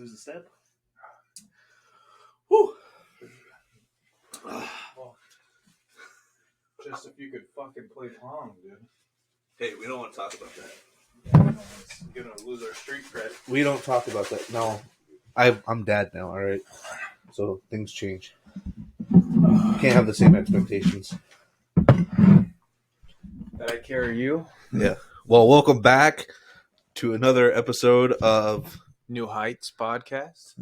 lose a step. Whew. Well, just if you could fucking play Pong, dude. Hey, we don't want to talk about that. It's gonna lose our street cred. We don't talk about that. No. I'm dad now, all right? So things change. Can't have the same expectations. That I carry you. Yeah. Well, welcome back to another episode of New Heights podcast.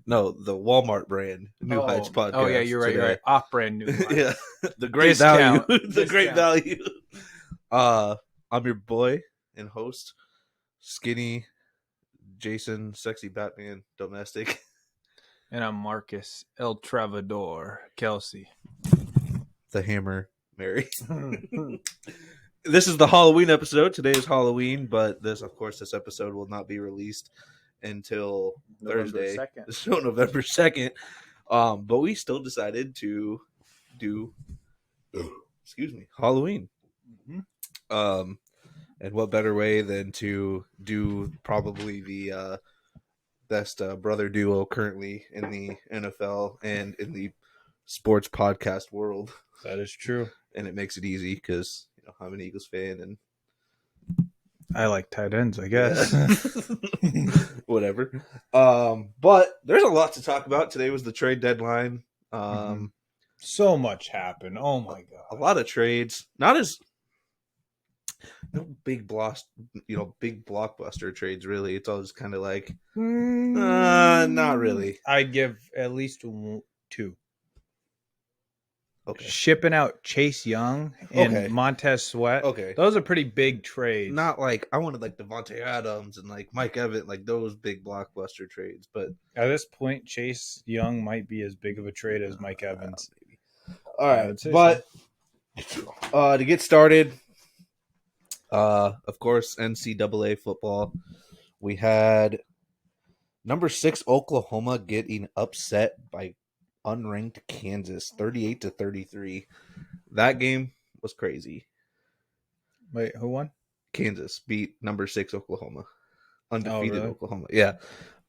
no, the Walmart brand New Heights podcast. Oh yeah, you're right. today. You're right. Off-brand New Heights. Yeah, the great Discount. value. The great Discount. value. I'm your boy and host, Skinny Jason, Sexy Batman, Domestic. And I'm Marcus El Travador Kelsey. The Hammer, Mary. This is the Halloween episode. Today is Halloween, but this episode will not be released until Thursday. 2nd. The show November 2nd. But we still decided to do Halloween. Mm-hmm. And what better way than to do probably the best brother duo currently in the NFL and in the sports podcast world. That is true. And it makes it easy because I'm an Eagles fan and I like tight ends, I guess. whatever. But there's a lot to talk about. Today was the trade deadline. So much happened. Oh my god. A lot of trades. Not as big blockbuster trades really. It's all just kind of like not really. I'd give at least 2. Okay. Shipping out Chase Young and Montez Sweat. Okay. Those are pretty big trades. Not like I wanted like Devontae Adams and like Mike Evans, like those big blockbuster trades. But at this point, Chase Young might be as big of a trade as Mike Evans. All right, but to get started, of course, NCAA football. We had number 6 Oklahoma getting upset by unranked Kansas 38-33. That game was crazy. Wait, who won? Kansas beat number 6 Oklahoma. Undefeated really? Oklahoma. Yeah.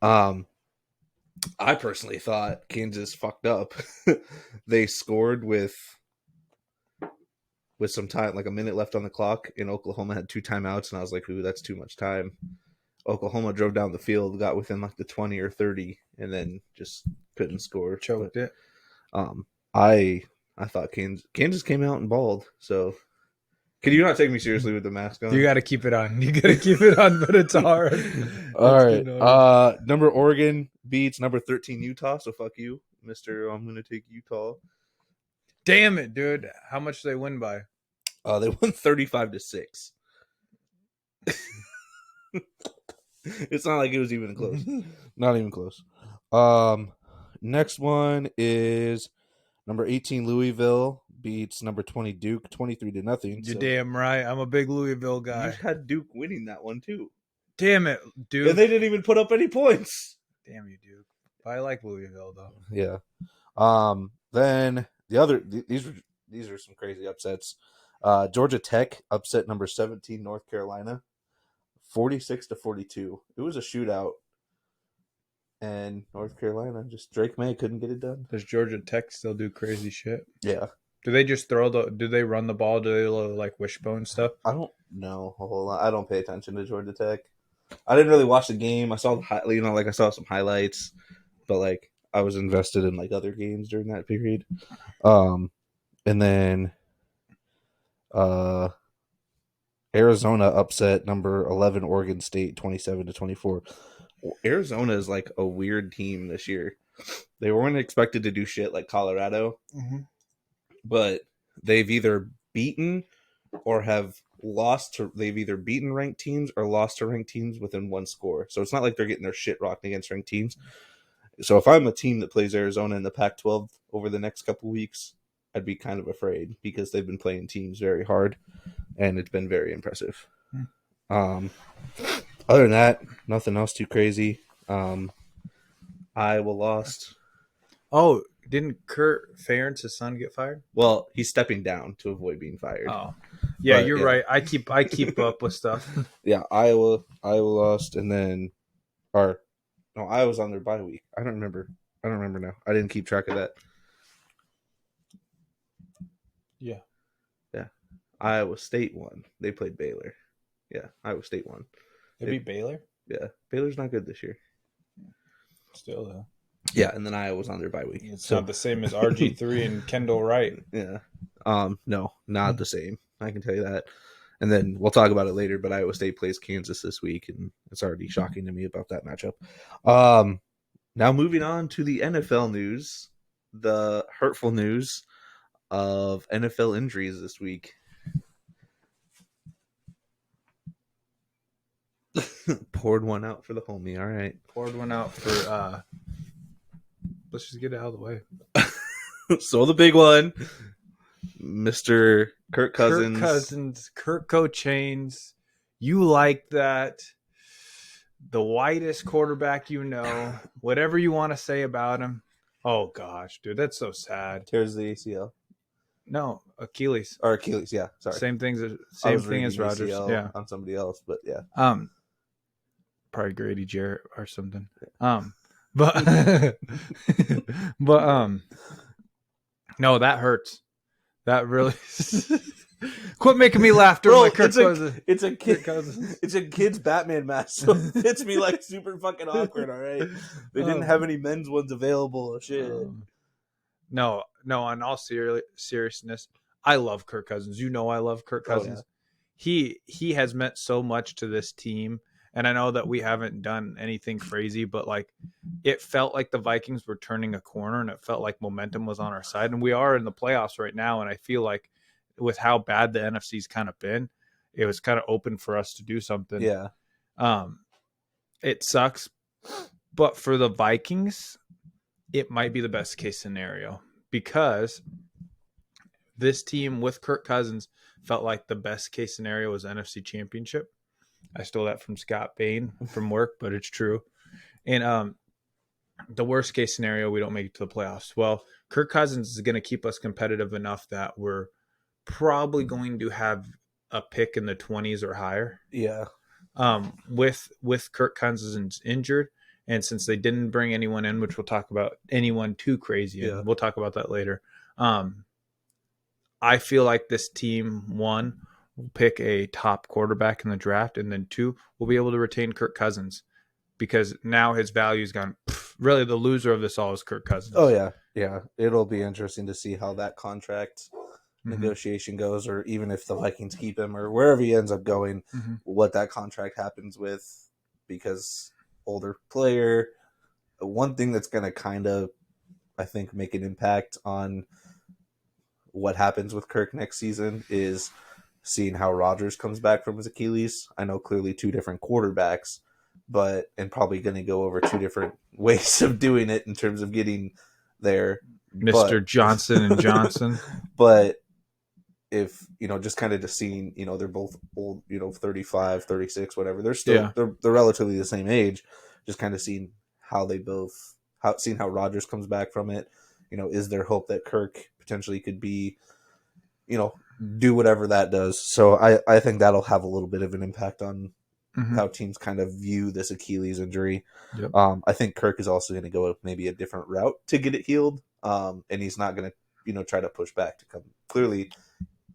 I personally thought Kansas fucked up. They scored with some time, like a minute left on the clock, and Oklahoma had 2 timeouts, and I was like, ooh, that's too much time. Oklahoma drove down the field, got within like the 20 or 30, and then just couldn't score. Choked it. I thought Kansas came out and balled. So, can you not take me seriously with the mask on? You got to keep it on. You got to keep it on, but it's hard. All right. Number Oregon beats number 13 Utah. So fuck you, Mister. I'm gonna take Utah. Damn it, dude! How much did they win by? They won 35-6. It's not like it was even close. Not even close. Next one is number 18 Louisville beats number 20 Duke 23-0. You're damn right. I'm a big Louisville guy. You had Duke winning that one too. Damn it, Duke. And they didn't even put up any points. Damn you, Duke. I like Louisville though. Yeah. Then the other these are some crazy upsets. Georgia Tech upset number 17 North Carolina 46-42. It was a shootout. And North Carolina, just Drake May couldn't get it done. Does Georgia Tech still do crazy shit? Yeah. Do they just do they run the ball? Do they like wishbone stuff? I don't know a whole lot. I don't pay attention to Georgia Tech. I didn't really watch the game. I saw I saw some highlights, but like I was invested in like other games during that period. And then Arizona upset number 11 Oregon State 27-24. Arizona is like a weird team this year. They weren't expected to do shit like Colorado, but they've either beaten or have lost to. They've either beaten ranked teams or lost to ranked teams within one score. So it's not like they're getting their shit rocked against ranked teams. So if I'm a team that plays Arizona in the Pac-12 over the next couple weeks, I'd be kind of afraid because they've been playing teams very hard, and it's been very impressive. Other than that, nothing else too crazy. Iowa lost. Oh, didn't Kurt Ferentz's son get fired? Well, he's stepping down to avoid being fired. Oh, yeah, But, you're right. I keep up with stuff. Yeah, Iowa lost, and then No, Iowa's on their bye week. I don't remember now. I didn't keep track of that. Yeah. Yeah. Iowa State won. They played Baylor. Yeah, Iowa State won. They beat Baylor? Yeah. Baylor's not good this year. Still, though. Yeah, and then Iowa's on their bye week. It's not the same as RG3 and Kendall Wright. Yeah. No, not the same. I can tell you that. And then we'll talk about it later, but Iowa State plays Kansas this week, and it's already shocking to me about that matchup. Now moving on to the NFL news, the hurtful news of NFL injuries this week. Poured one out for the homie. All right. Poured one out for, let's just get it out of the way. So the big one, Mr. Kirk Cousins. Kirk Cochains. You like that. The whitest quarterback you know. Whatever you want to say about him. Oh, gosh, dude, that's so sad. Tears the ACL. No, Achilles. Or Achilles, yeah. Sorry. Same thing as Rodgers. ACL yeah. on somebody else, but yeah. Probably Grady Jarrett or something. But no, that hurts. That really quit making me laugh during my Kirk Cousins. It's a kid. It's a kid's Batman mask, so it hits me like super fucking awkward. All right, they didn't have any men's ones available. Shit. No. On all seriousness, I love Kirk Cousins. You know, I love Kirk Cousins. Yeah. He has meant so much to this team. And I know that we haven't done anything crazy, but like it felt like the Vikings were turning a corner and it felt like momentum was on our side. And we are in the playoffs right now. And I feel like with how bad the NFC's kind of been, it was kind of open for us to do something. Yeah. It sucks. But for the Vikings, it might be the best case scenario because this team with Kirk Cousins felt like the best case scenario was NFC Championship. I stole that from Scott Bain from work, but it's true. And the worst case scenario, we don't make it to the playoffs. Well, Kirk Cousins is going to keep us competitive enough that we're probably going to have a pick in the 20s or higher. Yeah. With Kirk Cousins injured, and since they didn't bring anyone in, which we'll talk about, anyone too crazy, and we'll talk about that later. I feel like this team, one, will pick a top quarterback in the draft, and then two, we'll be able to retain Kirk Cousins because now his value's gone. Really, the loser of this all is Kirk Cousins. Oh, yeah. Yeah. It'll be interesting to see how that contract negotiation goes, or even if the Vikings keep him or wherever he ends up going, what that contract happens with, because older player. One thing that's going to kind of, I think, make an impact on what happens with Kirk next season is seeing how Rodgers comes back from his Achilles. I know clearly two different quarterbacks, and probably going to go over two different ways of doing it in terms of getting there. Mr. Johnson and Johnson. But if, just kind of just seeing, they're both old, 35, 36, whatever. They're still, they're relatively the same age. Just kind of seeing how seeing how Rodgers comes back from it. Is there hope that Kirk potentially could be, do whatever that does. So I think that'll have a little bit of an impact on how teams kind of view this Achilles injury. Yep. I think Kirk is also going to go maybe a different route to get it healed. And he's not going to, try to push back to come. Clearly,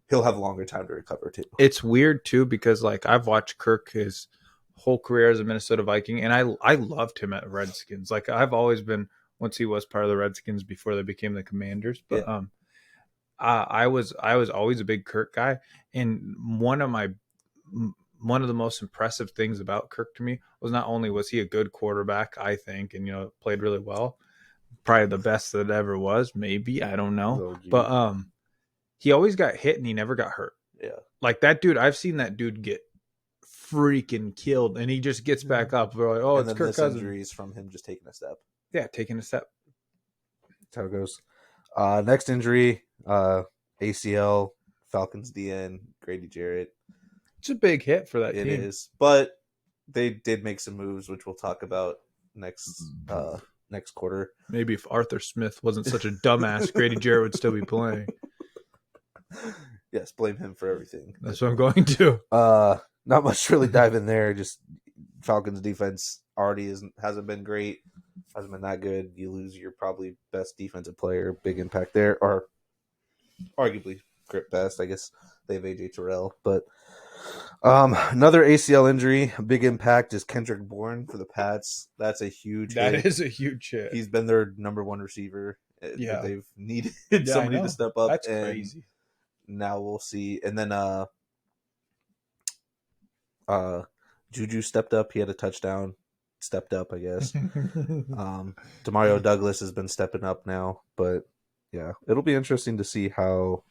he'll have a longer time to recover too. It's weird too, because like I've watched Kirk his whole career as a Minnesota Viking, and I loved him at Redskins. Like I've always been, once he was part of the Redskins before they became the Commanders. But I was always a big Kirk guy, and one of the most impressive things about Kirk to me was not only was he a good quarterback, I think, and played really well, probably the best that ever was, maybe, I don't know, but he always got hit and he never got hurt. Yeah, like that dude, I've seen that dude get freaking killed, and he just gets back up. We're like, oh, and it's Kirk Cousins. Injuries from him just taking a step. Yeah, taking a step. That's how it goes. Next injury, ACL, Falcons DN, Grady Jarrett. It's a big hit for that team. It is, but they did make some moves, which we'll talk about next quarter. Maybe if Arthur Smith wasn't such a dumbass, Grady Jarrett would still be playing. Yes, blame him for everything. That's what I'm going to. Not much to really dive in there. Just Falcons defense already hasn't been great, hasn't been that good. You lose your probably best defensive player, big impact there, or arguably best. I guess they have AJ Terrell, but another ACL injury, a big impact is Kendrick Bourne for the Pats. That's a huge That hit. is a huge hit. He's been their number one receiver. Yeah. They've needed Yeah, I somebody know. to step up. That's and crazy. Now we'll see. And then Juju stepped up. He had a touchdown. Stepped up, I guess. Demario Douglas has been stepping up now, but yeah, it'll be interesting to see how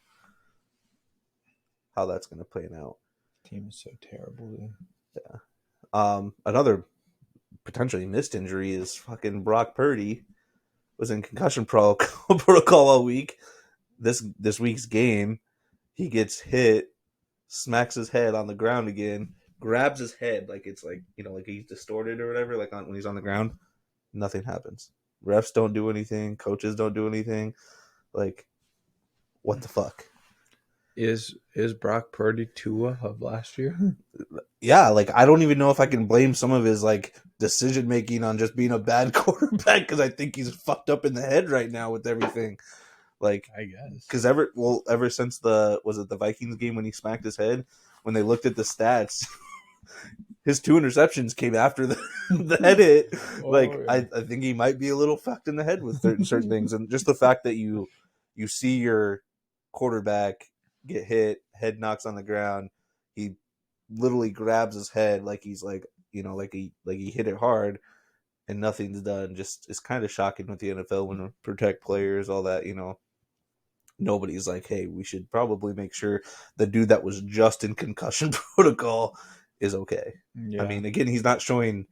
that's going to play out. Team is so terrible. Dude. Yeah. Another potentially missed injury is fucking Brock Purdy was in concussion protocol all week. This week's game, he gets hit, smacks his head on the ground again, grabs his head like it's like, like he's distorted or whatever, like when he's on the ground. Nothing happens. Refs don't do anything. Coaches don't do anything. Like, what the fuck? Is Brock Purdy Tua of last year? Yeah, like I don't even know if I can blame some of his like decision making on just being a bad quarterback, because I think he's fucked up in the head right now with everything. Like, I guess because ever since the Vikings game when he smacked his head, when they looked at the stats, his 2 interceptions came after the head hit. Like, yeah. I think he might be a little fucked in the head with certain things, and just the fact that you see your quarterback get hit, head knocks on the ground, he literally grabs his head like he's like like he hit it hard, and nothing's done. Just it's kind of shocking with the NFL when to protect players, all that. Nobody's like, hey, we should probably make sure the dude that was just in concussion protocol is okay. Yeah. I mean, again, he's not showing.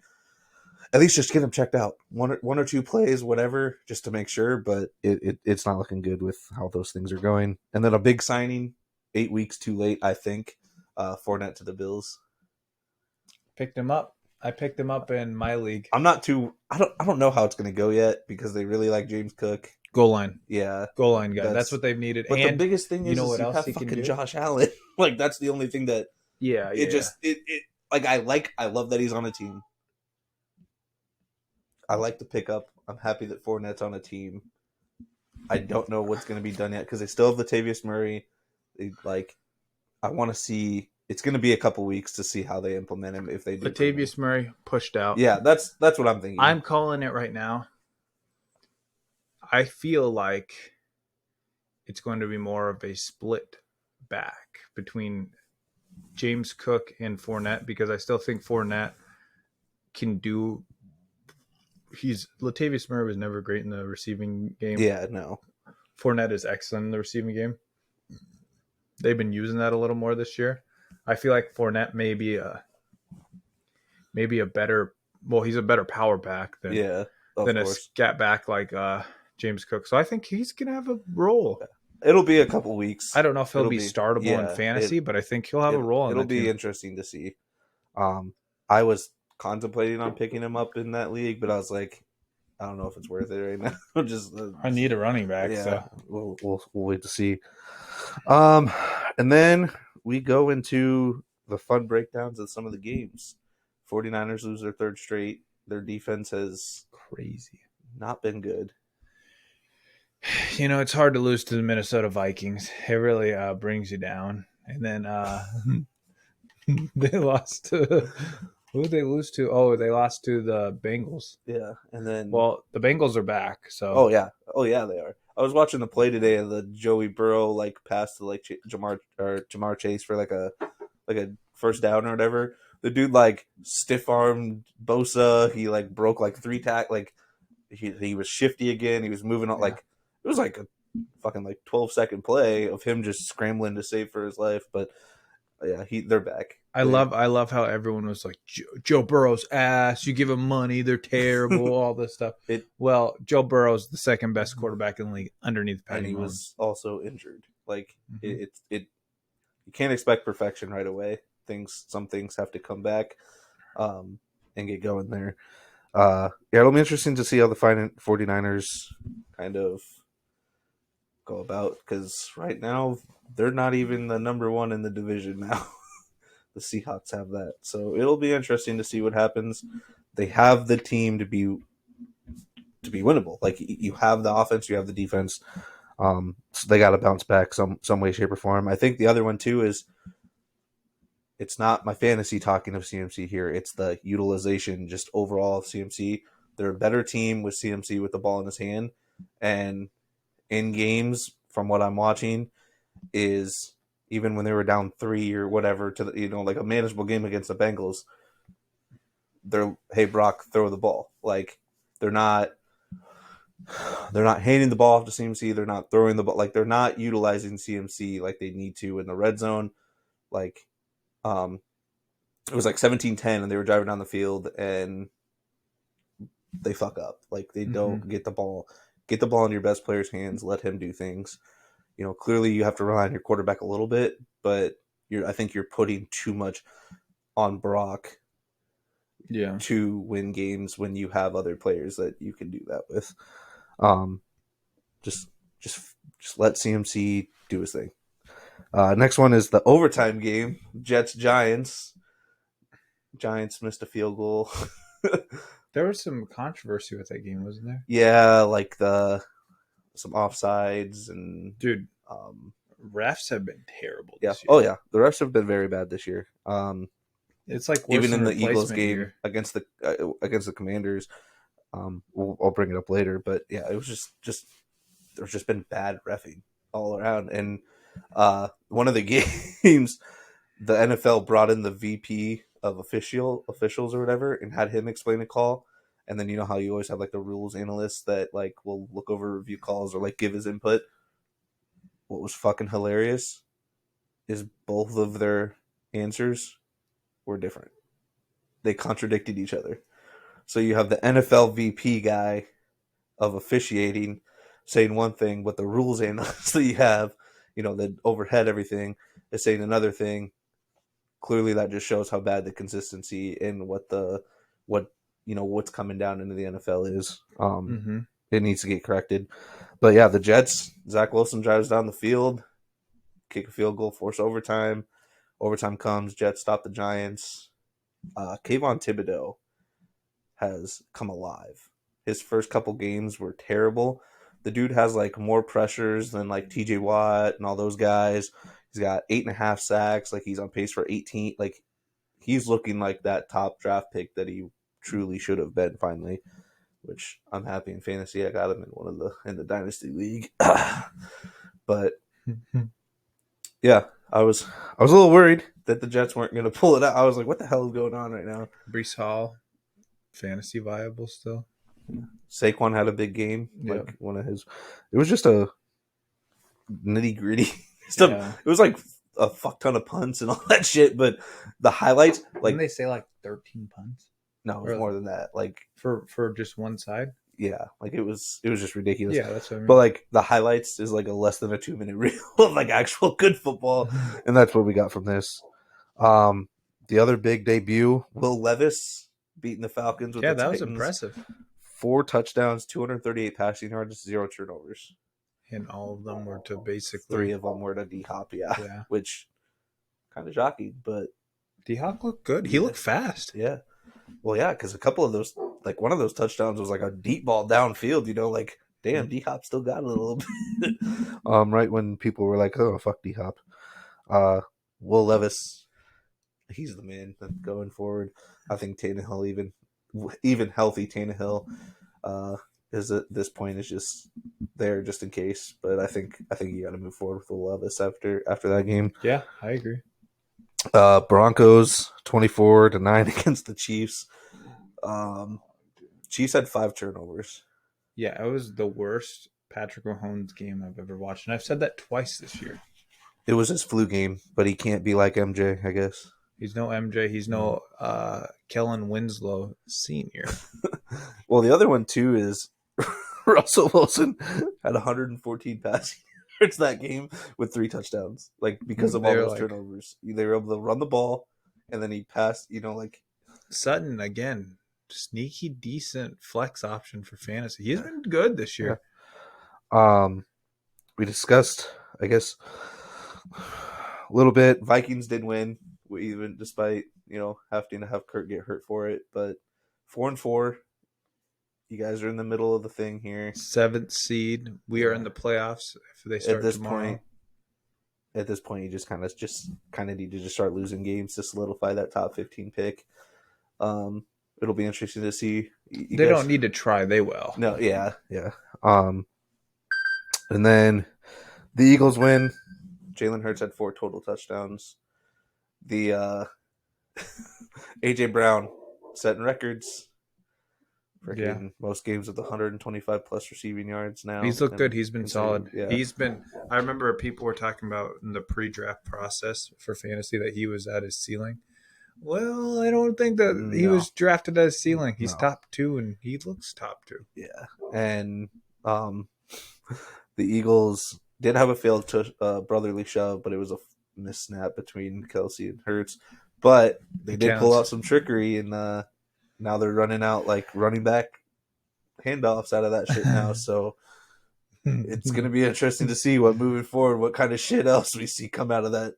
At least just get him checked out, one or two plays, whatever, just to make sure. But it's not looking good with how those things are going. And then a big signing, 8 weeks too late, I think. Fournette to the Bills. Picked him up. I picked him up in my league. I'm not too. I don't know how it's going to go yet, because they really like James Cook. Goal line. Yeah. Goal line guy. That's what they've needed. But and the biggest thing is what you else have he can fucking do? Josh Allen. Like, that's the only thing that. Yeah. I love that he's on a team. I like the pickup. I'm happy that Fournette's on a team. I don't know what's going to be done yet, because they still have Latavius Murray. I want to see. It's going to be a couple weeks to see how they implement him, if they do. Latavius Murray pushed out. Yeah, that's what I'm thinking. I'm calling it right now. I feel like it's going to be more of a split back between James Cook and Fournette, because I still think Fournette can do. Latavius Murray was never great in the receiving game. Yeah, no. Fournette is excellent in the receiving game. They've been using that a little more this year. I feel like Fournette may be a better. Well, he's a better power back than a scat back like James Cook. So I think he's gonna have a role. It'll be a couple weeks. I don't know if he'll be startable in fantasy, but I think he'll have a role. It'll be interesting to see. I was contemplating on picking him up in that league, but I was like, I don't know if it's worth it right now. I need a running back. Yeah, so we'll wait to see. And then we go into the fun breakdowns of some of the games. 49ers lose their third straight. Their defense has not been good. It's hard to lose to the Minnesota Vikings. It really brings you down. And then they lost to who did they lose to? Oh, they lost to the Bengals. Yeah, and then the Bengals are back. So oh yeah, they are. I was watching the play today of the Joey Burrow pass to Jamar Chase for like a first down or whatever. The dude stiff armed Bosa. He broke 3 tack. He was shifty again. He was moving on it was a fucking 12-second play of him just scrambling to save for his life. But yeah, they're back. I love how everyone was like, Joe Burrow's ass. You give him money, they're terrible. All this stuff. Joe Burrow's the second best quarterback in the league underneath Patty. And he Mahomes. was also injured. You can't expect perfection right away. Some things have to come back and get going there. It'll be interesting to see how the 49ers kind of go about, because right now they're not even the number one in the division now. The Seahawks have that. So it'll be interesting to see what happens. They have the team to be winnable. Like you have the offense, you have the defense. So they got to bounce back some way, shape, or form. I think the other one too is it's not my fantasy talking of CMC here. It's the utilization just overall of CMC. They're a better team with CMC with the ball in his hand, and in games from what I'm watching is even when they were down 3 or whatever to like a manageable game against the Bengals, they're hey Brock throw the ball. Like they're not handing the ball off to CMC. They're not throwing the ball. Like they're not utilizing CMC like they need to in the red zone. Like it was like 17-10 and they were driving down the field and they fuck up. Like they don't get the ball in your best player's hands. Let him do things. Clearly you have to rely on your quarterback a little bit, but I think you're putting too much on Brock to win games when you have other players that you can do that with. Just let CMC do his thing. Next one is the overtime game. Jets-Giants. Giants missed a field goal. There was some controversy with that game, wasn't there? Yeah, like some offsides and dude. Refs have been terrible this year. Oh yeah, the refs have been very bad this year. It's like even in the Eagles game against the Commanders. I'll bring it up later, but yeah, it was just there's just been bad reffing all around. And one of the games, the NFL brought in the VP of officials or whatever, and had him explain a call. And then you know how you always have like the rules analyst that like will look over review calls or like give his input. What was fucking hilarious is both of their answers were different. They contradicted each other. So you have the NFL VP guy of officiating saying one thing, but the rules analyst that you have, that overhead everything, is saying another thing. Clearly that just shows how bad the consistency in what's coming down into the NFL is. It needs to get corrected. But yeah, the Jets, Zach Wilson drives down the field, kick a field goal, force overtime. Overtime comes, Jets stop the Giants. Kayvon Thibodeau has come alive. His first couple games were terrible. The dude has like more pressures than like TJ Watt and all those guys. He's got 8.5 sacks. Like he's on pace for 18. Like he's looking like that top draft pick that he truly should have been finally. Which I'm happy in fantasy. I got him in the dynasty league. But yeah, I was a little worried that the Jets weren't going to pull it out. I was like, what the hell is going on right now? Breece Hall, fantasy viable still. Saquon had a big game. Like one of his. It was just a nitty gritty stuff. Yeah. It was like a fuck ton of punts and all that shit. But the highlights, like didn't they say like 13 punts? No, it was more than that. Like for just one side. Yeah, like it was just ridiculous. Yeah, that's what I mean. But like the highlights is like a less than a 2-minute reel of like actual good football, and that's what we got from this. The other big debut, Will Levis beating the Falcons with the Titans. Was impressive. 4 touchdowns, 238 passing yards, 0 turnovers. And all of them were to basically 3 of them were to D-Hop, yeah. Which kind of shocking, but D-Hop looked good. He looked fast. Yeah. Well, yeah, because a couple of those, like one of those touchdowns was like a deep ball downfield, like, damn, D-Hop still got it a little bit. Right when people were like, oh, fuck D-Hop. Will Levis, he's the man going forward. I think Tannehill, even healthy Tannehill, is at this point is just there just in case. But I think you got to move forward with Will Levis after that game. Yeah, I agree. Broncos 24-9 against the Chiefs. Chiefs had 5 turnovers. Yeah, it was the worst Patrick Mahomes game I've ever watched, and I've said that twice this year. It was his flu game, but he can't be like MJ, I guess. He's no MJ. He's no Kellen Winslow Sr. Well, the other one too is Russell Wilson had 114 passing yards that game with 3 touchdowns, like because of all those turnovers. They were able to run the ball, and then he passed. Like Sutton again, sneaky decent flex option for fantasy. He's been good this year. We discussed, I guess, a little bit. Vikings did win even despite having to have Kurt get hurt for it. But 4-4, you guys are in the middle of the thing here. 7th seed. We are in the playoffs if they start tomorrow. At this point, you just kind of need to just start losing games to solidify that top 15 pick. It'll be interesting to see. They don't need to try. They will. No, yeah. And then the Eagles win. Jalen Hurts had 4 total touchdowns. The AJ Brown setting records. Most games with 125 plus receiving yards now. He's looked good. He's been solid. Yeah. I remember people were talking about in the pre-draft process for fantasy that he was at his ceiling. Well, I don't think that he was drafted at his ceiling. He's top 2, and he looks top 2. Yeah. And the Eagles did have a failed brotherly shove, but it was a missed snap between Kelsey and Hurts. But they did pull out some trickery, and now they're running out like running back handoffs out of that shit now. So it's going to be interesting to see moving forward, what kind of shit else we see come out of that.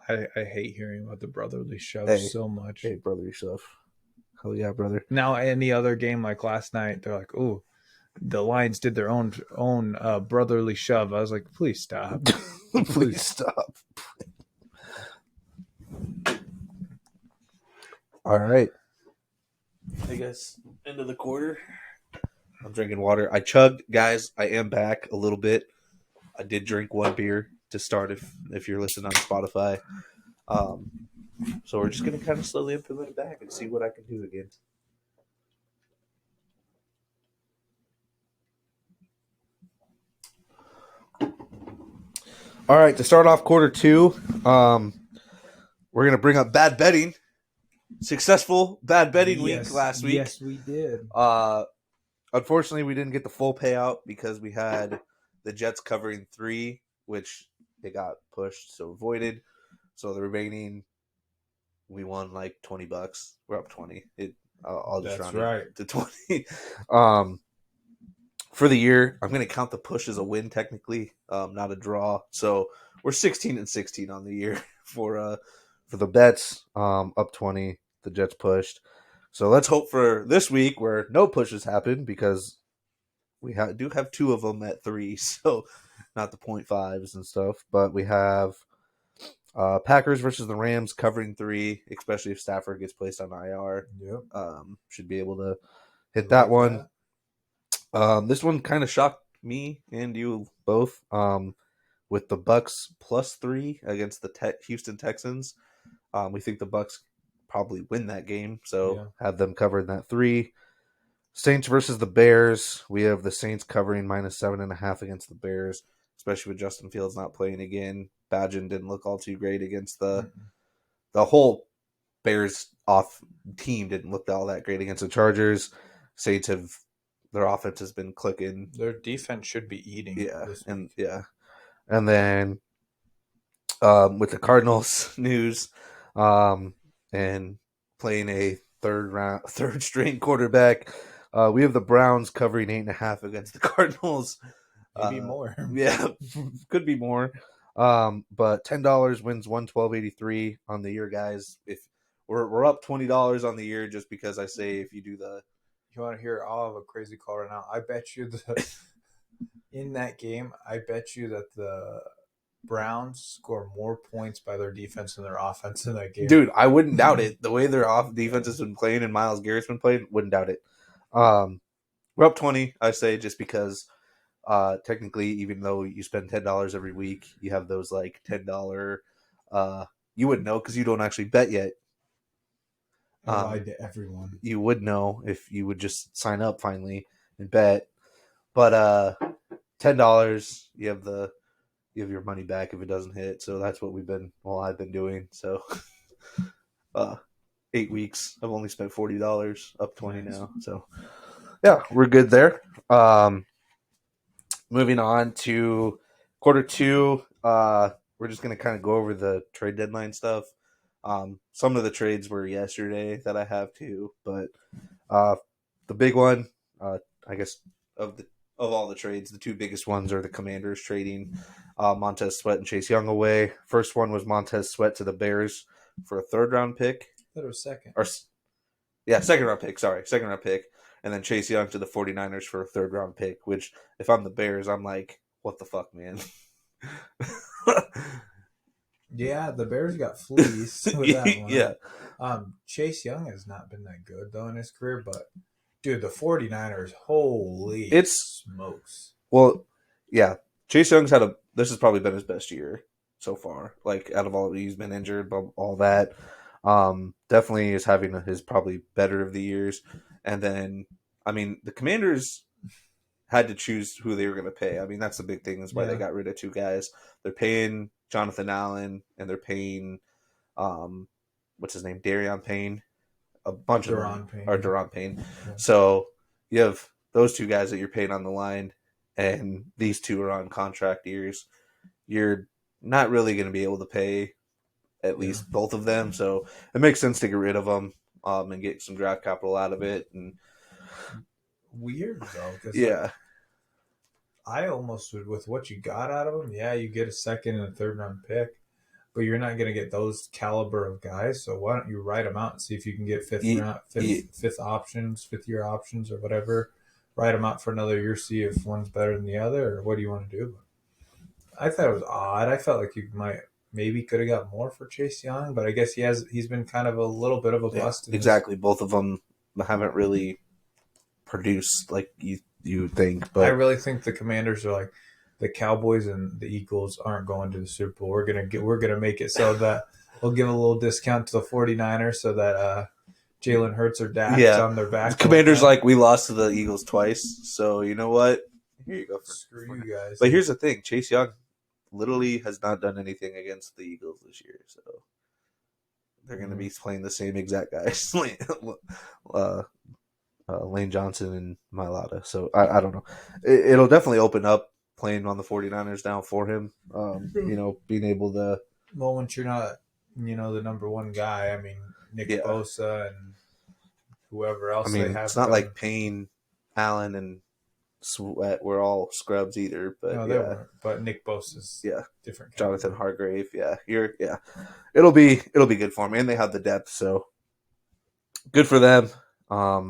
I hate hearing about the brotherly shove so much. Hey, brotherly shove. Hell yeah, brother. Now, any other game like last night, they're like, "Oh, the Lions did their own brotherly shove." I was like, "Please stop, please stop." All right. I guess end of the quarter. I'm drinking water. I chugged, guys. I am back a little bit. I did drink 1 beer to start if you're listening on Spotify. So we're just going to kind of slowly implement it back and see what I can do again. All right, to start off quarter 2, we're going to bring up bad betting. Successful bad betting week last week. Yes, we did. Unfortunately, we didn't get the full payout because we had the Jets covering 3, which they got pushed, so avoided. So the remaining, we won like $20. We're up 20. I'll just round it to 20. For the year, I'm going to count the push as a win technically, not a draw. So we're 16-16 on the year for the bets. Up 20. The Jets pushed. So let's hope for this week where no pushes happen because we do have 2 of them at 3, so not the 0.5s and stuff. But we have Packers versus the Rams covering 3, especially if Stafford gets placed on IR. Yep. Should be able to hit that one. This one kind of shocked me and you both with the Bucks +3 against the Houston Texans. We think the Bucks probably win that game, so have them covered in that 3. Saints versus the Bears. We have the Saints covering -7.5 against the Bears, especially with Justin Fields not playing again. Badgen didn't look all too great against the whole Bears team didn't look all that great against the Chargers. Saints their offense has been clicking. Their defense should be eating. And then with the Cardinals news, and playing a third string quarterback, we have the Browns covering 8.5 against the Cardinals. Maybe more. Yeah, could be more. But $10 wins $112.83 on the year, guys. If we're up $20 on the year, just because I say if you do the. You want to hear? I'll have a crazy call right now. I bet you in that game, I bet you that the Browns score more points by their defense than their offense in that game. Dude, I wouldn't doubt it. The way their defense has been playing and Myles Garrett's been playing, wouldn't doubt it. We're up 20, I say, just because technically, even though you spend $10 every week, you have those like $10. You wouldn't know because you don't actually bet yet. I lied to everyone. You would know if you would just sign up finally and bet. But $10, you have your money back if it doesn't hit. So that's what I've been doing. So 8 weeks, I've only spent $40, up 20 now. So yeah, we're good there. Moving on to quarter 2, we're just going to kind of go over the trade deadline stuff. Some of the trades were yesterday that I have too, but the big one, I guess, of of all the trades, the two biggest ones are the Commanders trading Montez Sweat and Chase Young away. First one was Montez Sweat to the Bears for a third round pick. I thought it was second. Or yeah, second round pick. Sorry, second round pick. And then Chase Young to the 49ers for a third round pick, which if I'm the Bears, I'm like, what the fuck, man? Yeah, the Bears got fleeced with that one. Yeah. Chase Young has not been that good, though, in his career. But, dude, the 49ers, holy It's, smokes. well, yeah. Chase Young's this has probably been his best year so far. Like, out of all, he's been injured, but all that. Definitely is having his probably better of the years. And then, I mean, the Commanders had to choose who they were going to pay. I mean, that's the big thing is why they got rid of two guys. They're paying Jonathan Allen and they're paying, what's his name, Darion Payne. A bunch of them are Daron Payne. Yeah. So you have those two guys that you're paying on the line, and these two are on contract years. You're not really going to be able to pay at least both of them. So it makes sense to get rid of them and get some draft capital out of it. And weird though, because I almost would, with what you got out of them, you get a second and a third round pick, but you're not going to get those caliber of guys. So why don't you write them out and see if you can get fifth year options or whatever. Write them out for another year, see if one's better than the other, or what do you want to do? I thought it was odd. I felt like you maybe could have got more for Chase Young, but I guess he's been kind of a little bit of a bust. Exactly, both of them haven't really produced like you think. But I really think the Commanders are like the Cowboys and the Eagles aren't going to the Super Bowl. We're gonna make it so that we'll give a little discount to the 49ers so that Jalen Hurts or Dak on their back. The Commanders like we lost to the Eagles twice, so you know what? Here you go. Screw you guys. But here's the thing: Chase Young literally has not done anything against the Eagles this year, so they're going to be playing the same exact guys, Lane Johnson and Mailata. So I don't know. It'll definitely open up playing on the 49ers now for him. Being able to. Well, once you're not, the number one guy, I mean, Nick Bosa and whoever else they have. It's not like Payne, Allen, and Sweat were all scrubs either. But no, they weren't. But Nick Bosa's different. Jonathan Hargrave, it'll be good for them, and they have the depth, so good for them.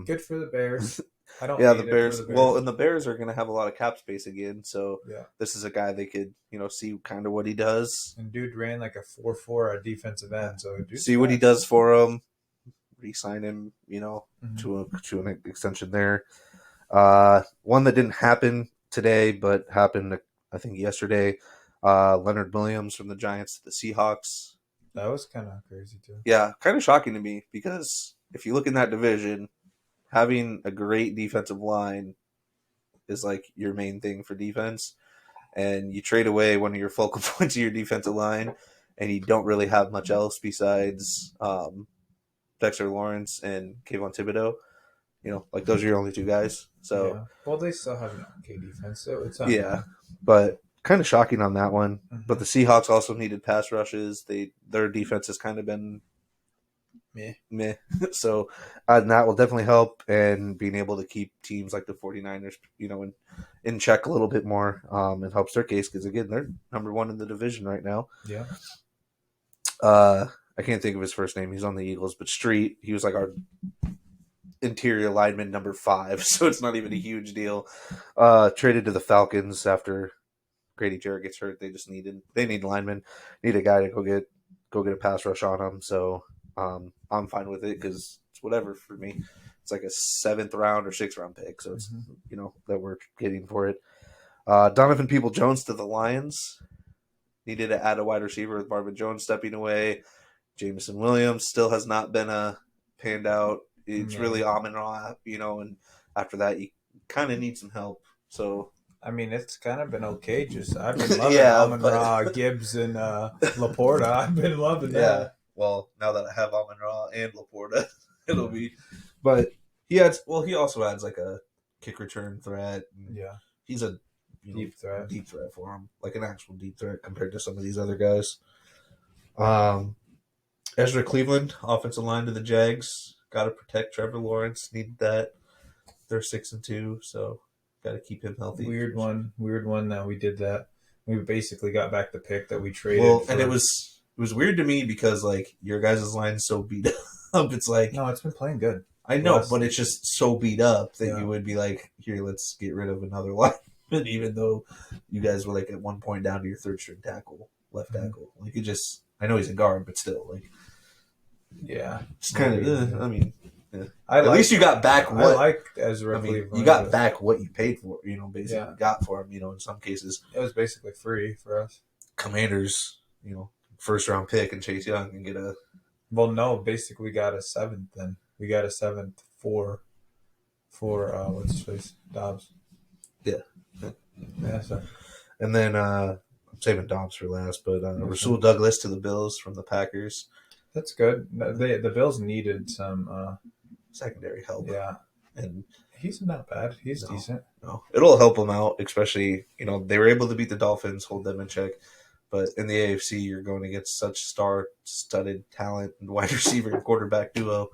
Good for the Bears. I don't. The Bears. Well, and the Bears are going to have a lot of cap space again, so this is a guy they could see kind of what he does. And dude ran like a 4.4 at defensive end, so see what he does for him. Re-sign him, to an extension there. One that didn't happen today, but happened I think yesterday. Leonard Williams from the Giants to the Seahawks. That was kind of crazy too. Yeah, kind of shocking to me because if you look in that division, having a great defensive line is like your main thing for defense, and you trade away one of your focal points of your defensive line, and you don't really have much else besides Dexter Lawrence and Kayvon Thibodeau. Like those are your only two guys. So well, they still have an okay defense, so it's not bad. But kind of shocking on that one. Mm-hmm. But the Seahawks also needed pass rushes. Their defense has kind of been meh. So that will definitely help, and being able to keep teams like the 49ers, in check a little bit more, it helps their case because again they're number one in the division right now. Yeah. I can't think of his first name. He's on the Eagles, but Street. He was like our interior lineman number 5, so it's not even a huge deal. Traded to the Falcons after Grady Jarrett gets hurt. They need linemen, need a guy to go get a pass rush on him. So I'm fine with it because it's whatever for me. It's like a 7th round or 6th round pick, so it's that we're getting for it. Donovan Peoples-Jones to the Lions. Needed to add a wide receiver with Marvin Jones stepping away. Jameson Williams still has not been panned out. It's really Amon-Ra, and after that you kind of need some help. So I mean, it's kind of been okay. Just I've been loving Amon-Ra, Gibbs, and Laporta. I've been loving that. Well, now that I have Amon-Ra and Laporta, it'll be. But he also adds like a kick return threat. Yeah, he's a deep threat for him, like an actual deep threat compared to some of these other guys. Ezra Cleveland, offensive line to the Jags. Got to protect Trevor Lawrence. Needed that. They're 6-2, so Got to keep him healthy. Weird one that we did that. We basically got back the pick that we traded. Well, and it was weird to me because like your guys' line's so beat up. It's like no, it's been playing good. I know, but it's just so beat up that you would be like, here, let's get rid of another lineman, even though you guys were like at one point down to your third string tackle, left tackle. Like it just, I know he's a guard, but still, like, it's kind of. I mean, at least you got back what I like as a you got back what you paid for. Basically got for him. In some cases, it was basically free for us. Commanders, first round pick and Chase Young and get a. Well, no, basically we got a 7th. Then we got a 7th for what's his face, Dobbs. Yeah. So. And then I'm saving Dobbs for last, but Rasul Douglas to the Bills from the Packers. That's good. The Bills needed some secondary help. Yeah, and he's not bad. He's decent. No, it'll help them out, especially they were able to beat the Dolphins, hold them in check. But in the AFC, you're going against such star-studded talent and wide receiver and quarterback duo.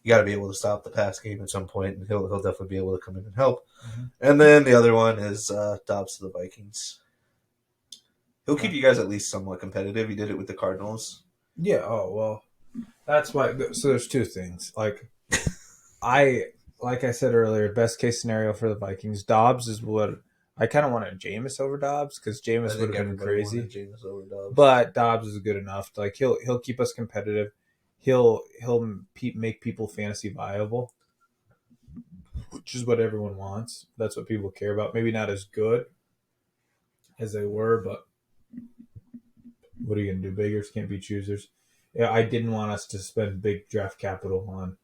You got to be able to stop the pass game at some point, and he'll definitely be able to come in and help. Mm-hmm. And then the other one is Dobbs to the Vikings. He'll keep you guys at least somewhat competitive. He did it with the Cardinals. Yeah. Oh well, that's why. So there's two things. Like I said earlier, best case scenario for the Vikings. Dobbs is what. I kind of wanted Jameis over Dobbs because Jameis would have been crazy. Jameis over Dobbs. But Dobbs is good enough. Like he'll keep us competitive. He'll make people fantasy viable, which is what everyone wants. That's what people care about. Maybe not as good as they were, but what are you gonna do? Beggars can't be choosers. Yeah, I didn't want us to spend big draft capital on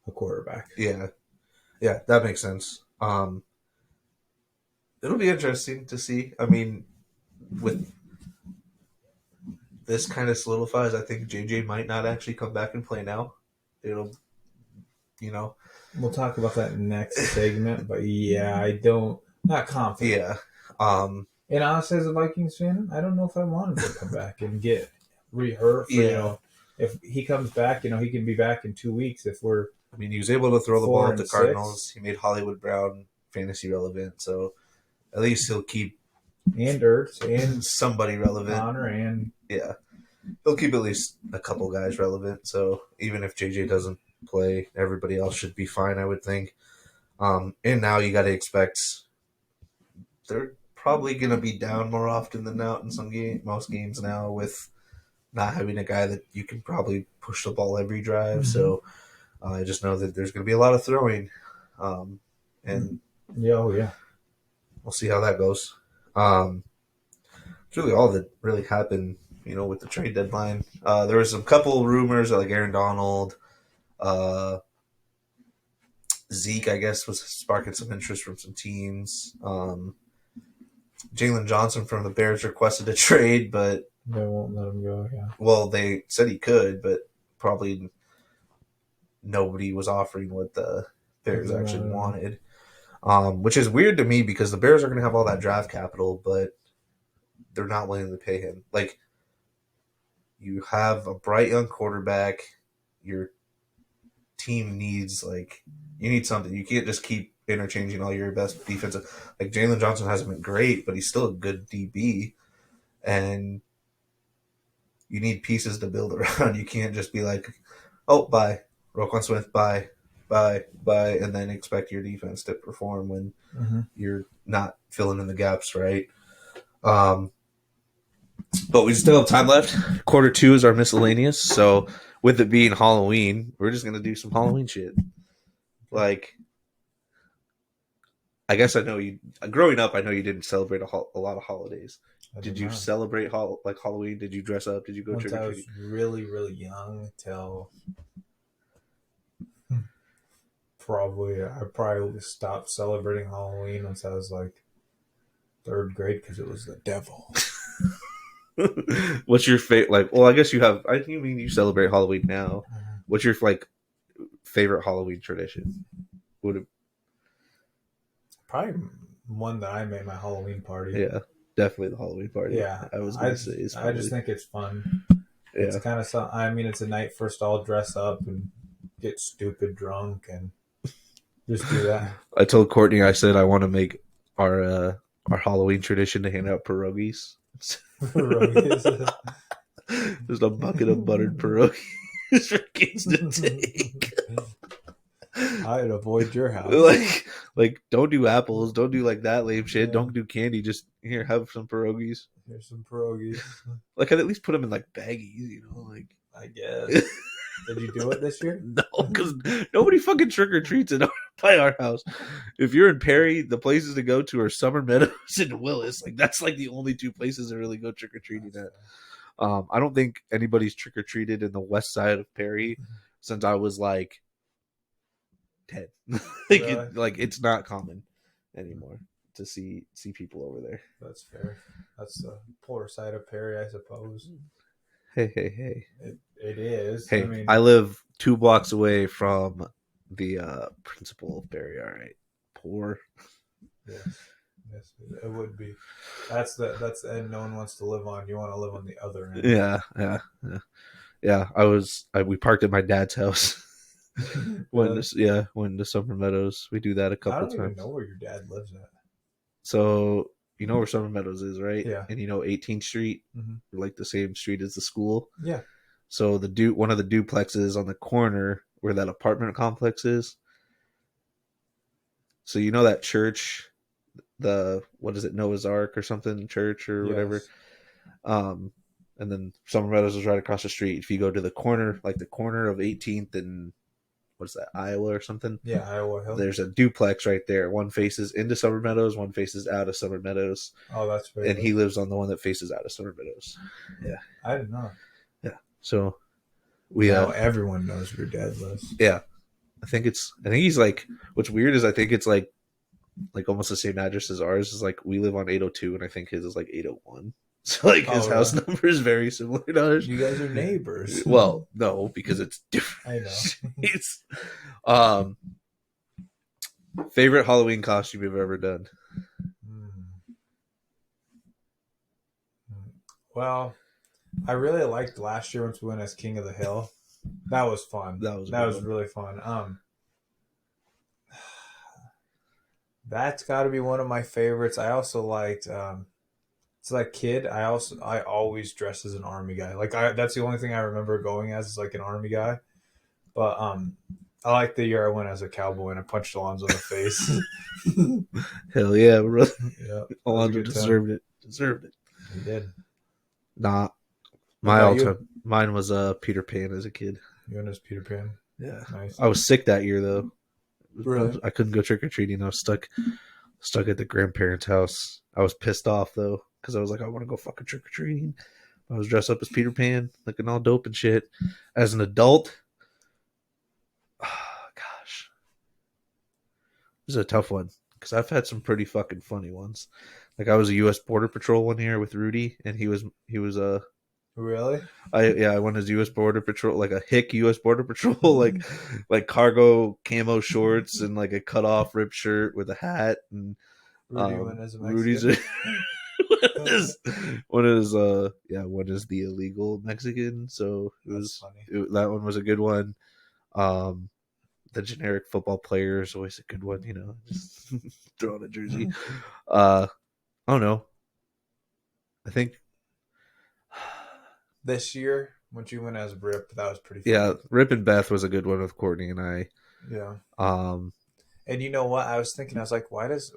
a quarterback. Yeah, that makes sense. It'll be interesting to see. I mean, with this kind of solidifies, I think JJ might not actually come back and play now. It'll, We'll talk about that in the next segment, but not confident. Yeah. And honestly, as a Vikings fan, I don't know if I want him to come back and get re-hurt. If he comes back, he can be back in 2 weeks if we're. I mean, he was able to throw the ball at the Cardinals. He made Hollywood Brown fantasy relevant, so at least he'll keep and Ertz and somebody relevant. Connor and he'll keep at least a couple guys relevant. So even if JJ doesn't play, everybody else should be fine, I would think. And now you got to expect they're probably going to be down more often than not in most games now with not having a guy that you can probably push the ball every drive. Mm-hmm. So I just know that there's going to be a lot of throwing. And we'll see how that goes. It's really all that really happened, with the trade deadline. There was a couple rumors like Aaron Donald, Zeke, I guess, was sparking some interest from some teams. Jalen Johnson from the Bears requested a trade, but they won't let him go. Yeah. Well, they said he could, but probably nobody was offering what the Bears actually wanted. Which is weird to me because the Bears are going to have all that draft capital, but they're not willing to pay him. Like, you have a bright young quarterback. Your team needs, you need something. You can't just keep interchanging all your best defensive. Like, Jalen Johnson hasn't been great, but he's still a good DB. And you need pieces to build around. You can't just be like, oh, bye. Roquan Smith, bye, and then expect your defense to perform when you're not filling in the gaps, right? But we still have time left. Quarter 2 is our miscellaneous. So with it being Halloween, we're just going to do some Halloween shit. Like, I guess I know you. Growing up, I know you didn't celebrate a lot of holidays. Did you celebrate Halloween? Did you dress up? Did you go trick or treating? I was really, really young till I probably stopped celebrating Halloween once I was like 3rd grade because it was the devil. What's your favorite? Well, I guess you have. You celebrate Halloween now. What's your favorite Halloween tradition? Probably one that I made my Halloween party. Yeah, definitely the Halloween party. Yeah, I was going to say. I just think it's fun. Yeah. It's kind of. It's a night for us to all dress up and get stupid drunk and just do that. I told Courtney, I said I want to make our Halloween tradition to hand out pierogies. Just a bucket of buttered pierogies for kids to take. I'd avoid your house. Like don't do apples, don't do like that lame shit. Yeah. Don't do candy. Just here, have some pierogies. Here's some pierogies. Like I'd at least put them in like baggies, you know. Like I guess. Did you do it this year? No, because nobody fucking trick or treats by our house. If you're in Perry, the places to go to are Summer Meadows and Willis. Like that's like the only two places to really go trick or treating at. I don't think anybody's trick or treated in the west side of Perry since I was like 10. Like it's not common anymore to see people over there. That's fair. That's the poor side of Perry, I suppose. Hey. It is. Hey, I live 2 blocks away from the principal of Perry. All right, poor. Yes, it would be. That's the end no one wants to live on. You want to live on the other end. Yeah. We parked at my dad's house. Went to Summer Meadows. We do that a couple times. I don't even know where your dad lives at. So you know where Summer Meadows is, right? Yeah. And you know 18th Street, like the same street as the school. Yeah. So one of the duplexes on the corner where that apartment complex is. So you know that church, what is it, Noah's Ark or something church or whatever. And then Summer Meadows is right across the street. If you go to the corner of 18th and what's that, Iowa or something? Yeah, Iowa Hill. There's a duplex right there. One faces into Summer Meadows, one faces out of Summer Meadows. Oh, that's fair. And he lives on the one that faces out of Summer Meadows. Yeah. I didn't know. Yeah. So now everyone knows where your dad lives. Yeah. I think he's like, what's weird is I think it's like almost the same address as ours. Is like we live on 802 and I think his is like 801. So like his house number is very similar to ours. You guys are neighbors. Well, no, because it's different. I know. Favorite Halloween costume you've ever done? Well, I really liked last year once we went as King of the Hill. That was fun. That was really fun. That's got to be one of my favorites. I also liked. So that kid, I always dress as an army guy. Like that's the only thing I remember going as is like an army guy. But I like the year I went as a cowboy and I punched Alonzo in the face. Hell yeah, bro. Yeah, Alonzo deserved it. He did. Nah, mine was Peter Pan as a kid. You went as Peter Pan. Yeah, nice. I was sick that year though. Really? I couldn't go trick or treating. I was stuck at the grandparents' house. I was pissed off though because I was like, I want to go fucking trick or treating. I was dressed up as Peter Pan, looking all dope and shit. As an adult, gosh, this is a tough one because I've had some pretty fucking funny ones. Like I was a U.S. Border Patrol one year with Rudy, and he was Really? I went as U.S. Border Patrol, like a hick U.S. Border Patrol, like cargo camo shorts and like a cut off ripped shirt with a hat. And Rudy went as a Mexican. Rudy's one is the illegal Mexican. So that one was a good one. The generic football player is always a good one, you know. Just throw on a jersey. I don't know. I think. This year, when you went as Rip, that was pretty fun. Yeah, Rip and Beth was a good one with Courtney and I. Yeah. And you know what? I was thinking, I was like, why does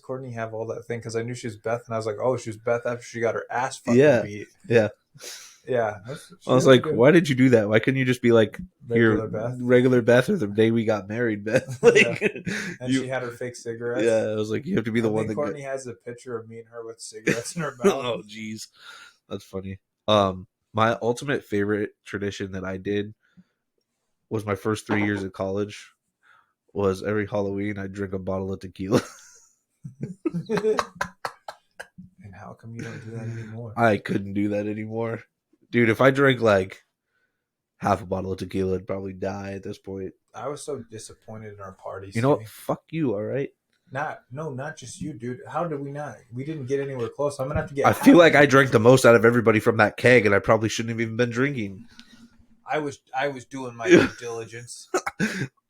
Courtney have all that thing? Because I knew she was Beth, and I was like, oh, she was Beth after she got her ass fucking beat. Yeah. Yeah. I was like, why did you do that? Why couldn't you just be like regular Beth or the day we got married, Beth? And she had her fake cigarettes. Yeah, I was like, you have to be the one that Courtney has a picture of me and her with cigarettes in her mouth. Oh, jeez. That's funny. My ultimate favorite tradition that I did was my first 3 years of college was every Halloween I'd drink a bottle of tequila. And how come you don't do that anymore? I couldn't do that anymore. Dude, if I drank like half a bottle of tequila, I'd probably die at this point. I was so disappointed in our parties. You know what? Fuck you, all right? Not just you, dude. How did we not? We didn't get anywhere close. I'm gonna have to get. I feel like I drank the most out of everybody from that keg, and I probably shouldn't have even been drinking. I was doing my due diligence.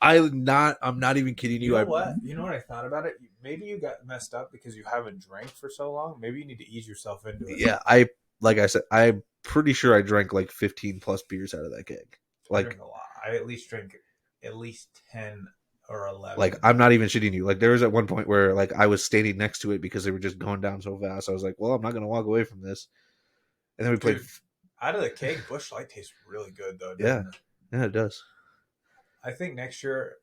I'm not even kidding you. You know what? You know what I thought about it? Maybe you got messed up because you haven't drank for so long. Maybe you need to ease yourself into it. Yeah, like I said, I'm pretty sure I drank like 15 plus beers out of that keg. I Like drink a lot. I at least drink at least 10 or 11. Like, I'm not even shitting you. Like, there was at one point where like I was standing next to it because they were just going down so fast. I was like, well, I'm not gonna walk away from this. And then we played. Dude, out of the keg, Busch Light tastes really good though. Yeah, Doesn't it? yeah, it does. I think next year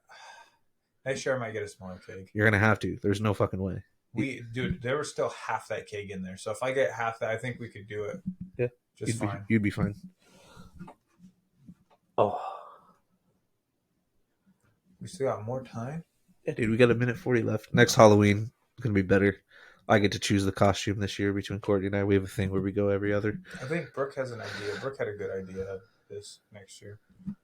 I might get a smaller keg. You're gonna have to. There's no fucking way. Dude, there was still half that keg in there. So if I get half that, I think we could do it. Yeah, just fine. You'd be fine. Oh, we still got more time. Yeah, dude, we got a minute 40 left. Next Halloween gonna be better. I get to choose the costume this year between Courtney and I. We have a thing where we go every other. I think Brooke has an idea. Brooke had a good idea of this next year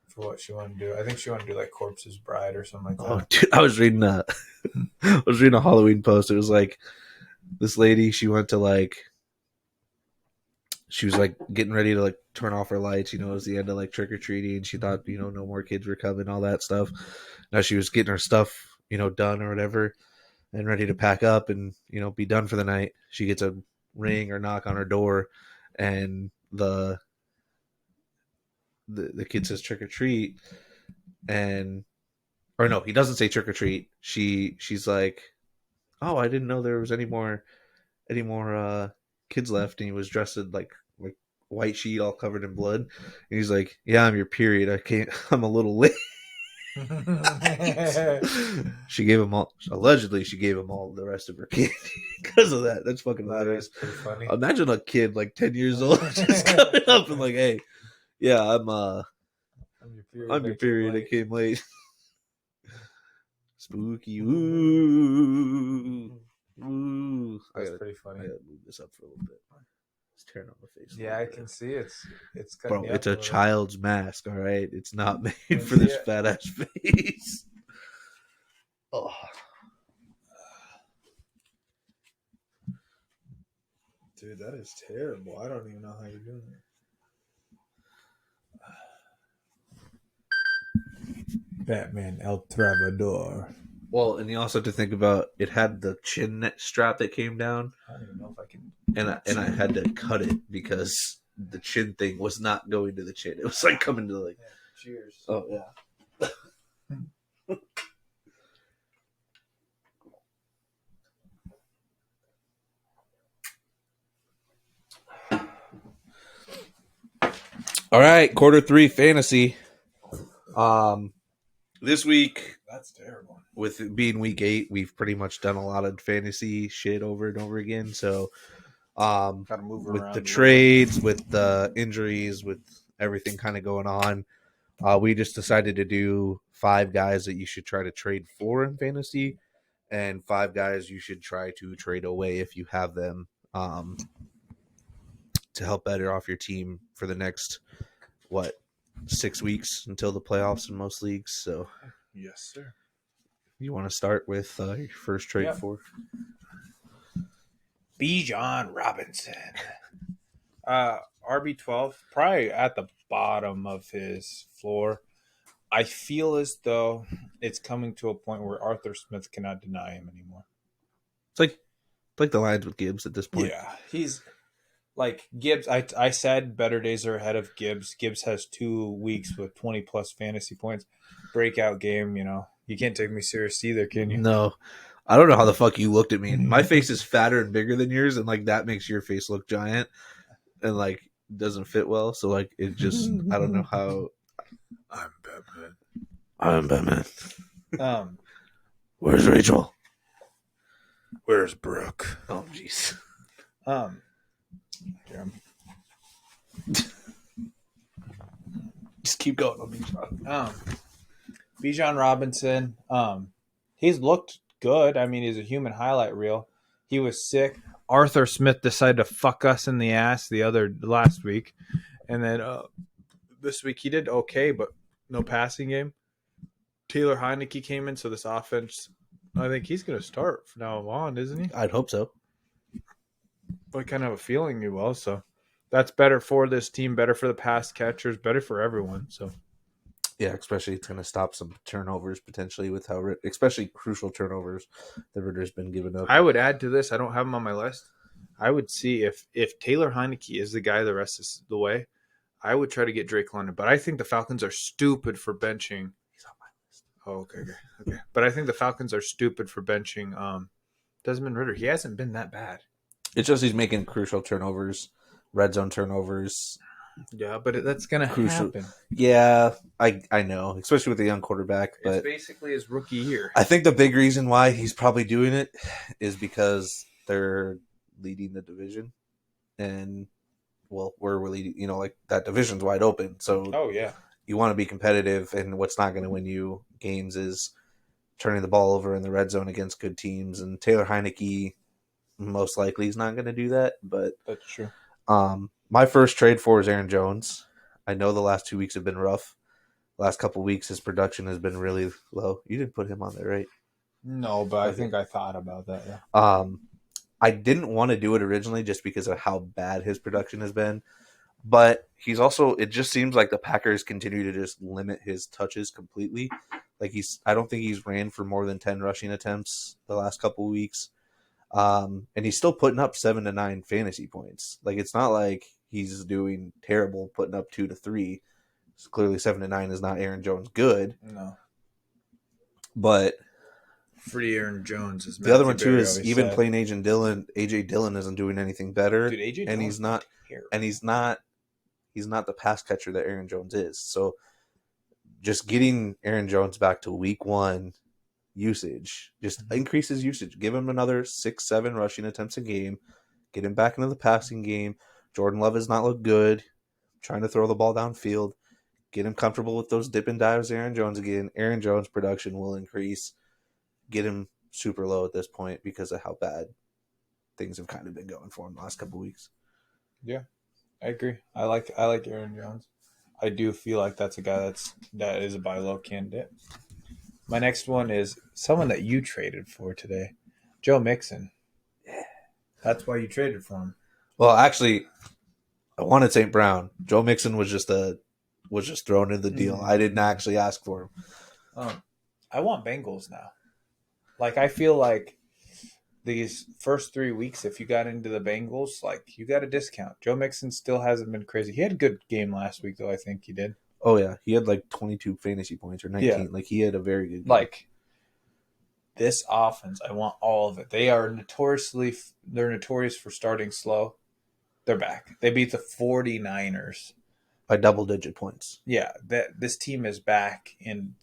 for what she wanted to do. I think she wanted to do like Corpse's Bride or something like that. Oh, dude, I was reading a Halloween post. It was like this lady. She went to like. She was like getting ready to like turn off her lights. You know, it was the end of like trick or treating. She thought, you know, no more kids were coming, all that stuff. Now she was getting her stuff, you know, done or whatever, and ready to pack up and, you know, be done for the night. She gets a ring or knock on her door, and the kid says trick or treat, and or no, he doesn't say trick or treat. She's like, oh, I didn't know there was any more kids left, and he was dressed in like white sheet all covered in blood, and he's like, yeah, I'm your period, I can't, I'm a little late. She gave him all, allegedly she gave him all the rest of her candy because of that. That's fucking hilarious. Pretty funny. Imagine a kid like 10 years old just coming up and like, hey, yeah, I'm your period, I came late. Spooky. Ooh. That's pretty funny. I gotta move this up for a little bit. It's tearing on my face. Yeah, I can see it's Bro, it's a child's mask, all right? It's not made for this fat ass face. Oh. Dude, that is terrible. I don't even know how you're doing it. Batman El Travador. Well, and you also have to think about it had the chin strap that came down. I don't even know if I can. And I had to cut it because the chin thing was not going to the chin. It was like coming to like. Yeah, cheers. Oh yeah. All right, quarter 3 fantasy. This week, that's terrible. With it being week 8, we've pretty much done a lot of fantasy shit over and over again. So, gotta move with around the trades, with the injuries, with everything kind of going on, we just decided to do 5 guys that you should try to trade for in fantasy, and 5 guys you should try to trade away if you have them, to help better off your team for the next 6 weeks until the playoffs in most leagues. So yes, sir. You want to start with your first trade for Bijan Robinson, RB12, probably at the bottom of his floor. I feel as though it's coming to a point where Arthur Smith cannot deny him anymore. It's like the Lions with Gibbs at this point. Yeah, he's like Gibbs. I said better days are ahead of Gibbs. Gibbs has 2 weeks with 20 plus fantasy points. Breakout game, you know. You can't take me serious either, can you? No. I don't know how the fuck you looked at me. My face is fatter and bigger than yours, and like that makes your face look giant and like doesn't fit well. So like it just I don't know how. I'm Batman. Where's Rachel? Where's Brooke? Oh jeez. Just keep going on Bijan Robinson. He's looked good. I mean, he's a human highlight reel. He was sick. Arthur Smith decided to fuck us in the ass last week, and then this week he did okay, but no passing game. Taylor Heineke came in, so this offense, I think he's going to start from now on, isn't he? I'd hope so. I kind of have a feeling he will. So That's better for this team, better for the pass catchers, better for everyone. So Yeah, especially it's going to stop some turnovers potentially with how, especially crucial turnovers that Ritter's been giving up. I would add to this. I don't have him on my list. I would see if Taylor Heineke is the guy the rest of the way. I would try to get Drake London, but I think the Falcons are stupid for benching. He's on my list. Oh, okay. But I think the Falcons are stupid for benching Desmond Ritter. He hasn't been that bad. It's just he's making crucial turnovers, red zone turnovers. Yeah, but that's gonna happen. Yeah, I know, especially with a young quarterback. But it's basically his rookie year. I think the big reason why he's probably doing it is because they're leading the division, and well, we're leading. You know, like that division's wide open. So oh yeah, you want to be competitive, and what's not going to win you games is turning the ball over in the red zone against good teams. And Taylor Heineke most likely is not going to do that. But that's true. My first trade for is Aaron Jones. I know the last 2 weeks have been rough. Last couple weeks, his production has been really low. You didn't put him on there, right? No, but I think I thought about that. Yeah. I didn't want to do it originally just because of how bad his production has been. But he's also, it just seems like the Packers continue to just limit his touches completely. Like I don't think he's ran for more than 10 rushing attempts the last couple of weeks. And he's still putting up 7 to 9 fantasy points. Like it's not like he's doing terrible, putting up 2 to 3. So clearly 7 to 9 is not Aaron Jones good. No. But free Aaron Jones is the other one too is even playing AJ Dillon isn't doing anything better. Dude, AJ and he's not he's not the pass catcher that Aaron Jones is. So just getting Aaron Jones back to week 1 usage, just increases usage. Give him another 6-7 rushing attempts a game. Get him back into the passing game. Jordan Love has not looked good. Trying to throw the ball downfield. Get him comfortable with those dip and dives. Aaron Jones again. Aaron Jones' production will increase. Get him super low at this point because of how bad things have kind of been going for him the last couple of weeks. Yeah, I agree. I like Aaron Jones. I do feel like that's a guy that is a buy low candidate. My next one is someone that you traded for today, Joe Mixon. Yeah, that's why you traded for him. Well, actually, I wanted St. Brown. Joe Mixon was just thrown in the deal. I didn't actually ask for him. I want Bengals now. Like I feel like these first 3 weeks, if you got into the Bengals, like you got a discount. Joe Mixon still hasn't been crazy. He had a good game last week, though. I think he did. Oh yeah, he had like 22 fantasy points or 19. Yeah. Like he had a very good game. Like this offense, I want all of it. They're notorious for starting slow. They're back. They beat the 49ers by double-digit points. Yeah, this team is back, and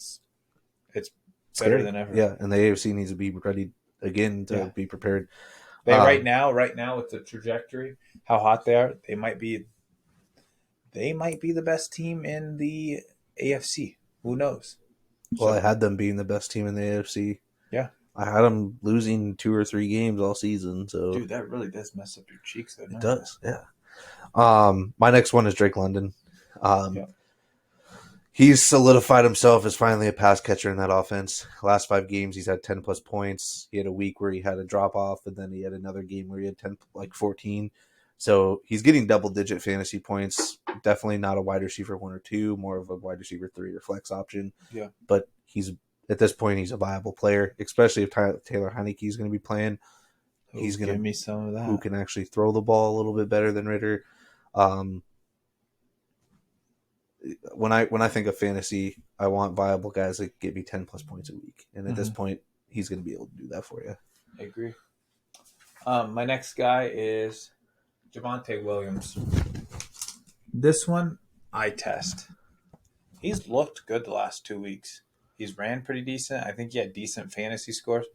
it's better than ever. Yeah, and the AFC needs to be ready again to be prepared. Right now with the trajectory, how hot they are, they might be the best team in the AFC. Who knows? Well, I had them being the best team in the AFC. Yeah. I had them losing 2 or 3 games all season. So, dude, that really does mess up your cheeks. It does, yeah. My next one is Drake London. He's solidified himself as finally a pass catcher in that offense. Last 5 games, he's had 10-plus points. He had a week where he had a drop-off, and then he had another game where he had 14. So he's getting double-digit fantasy points. Definitely not a wide receiver 1 or 2, more of a wide receiver 3 or flex option. Yeah. But at this point, he's a viable player, especially if Taylor Heineke is going to be playing. He's going to give me some of that. Who can actually throw the ball a little bit better than Ritter. When I think of fantasy, I want viable guys that get me 10-plus points a week. And at this point, he's going to be able to do that for you. I agree. My next guy is Javonte Williams. This one, I test. He's looked good the last 2 weeks. He's ran pretty decent. I think he had decent fantasy scores.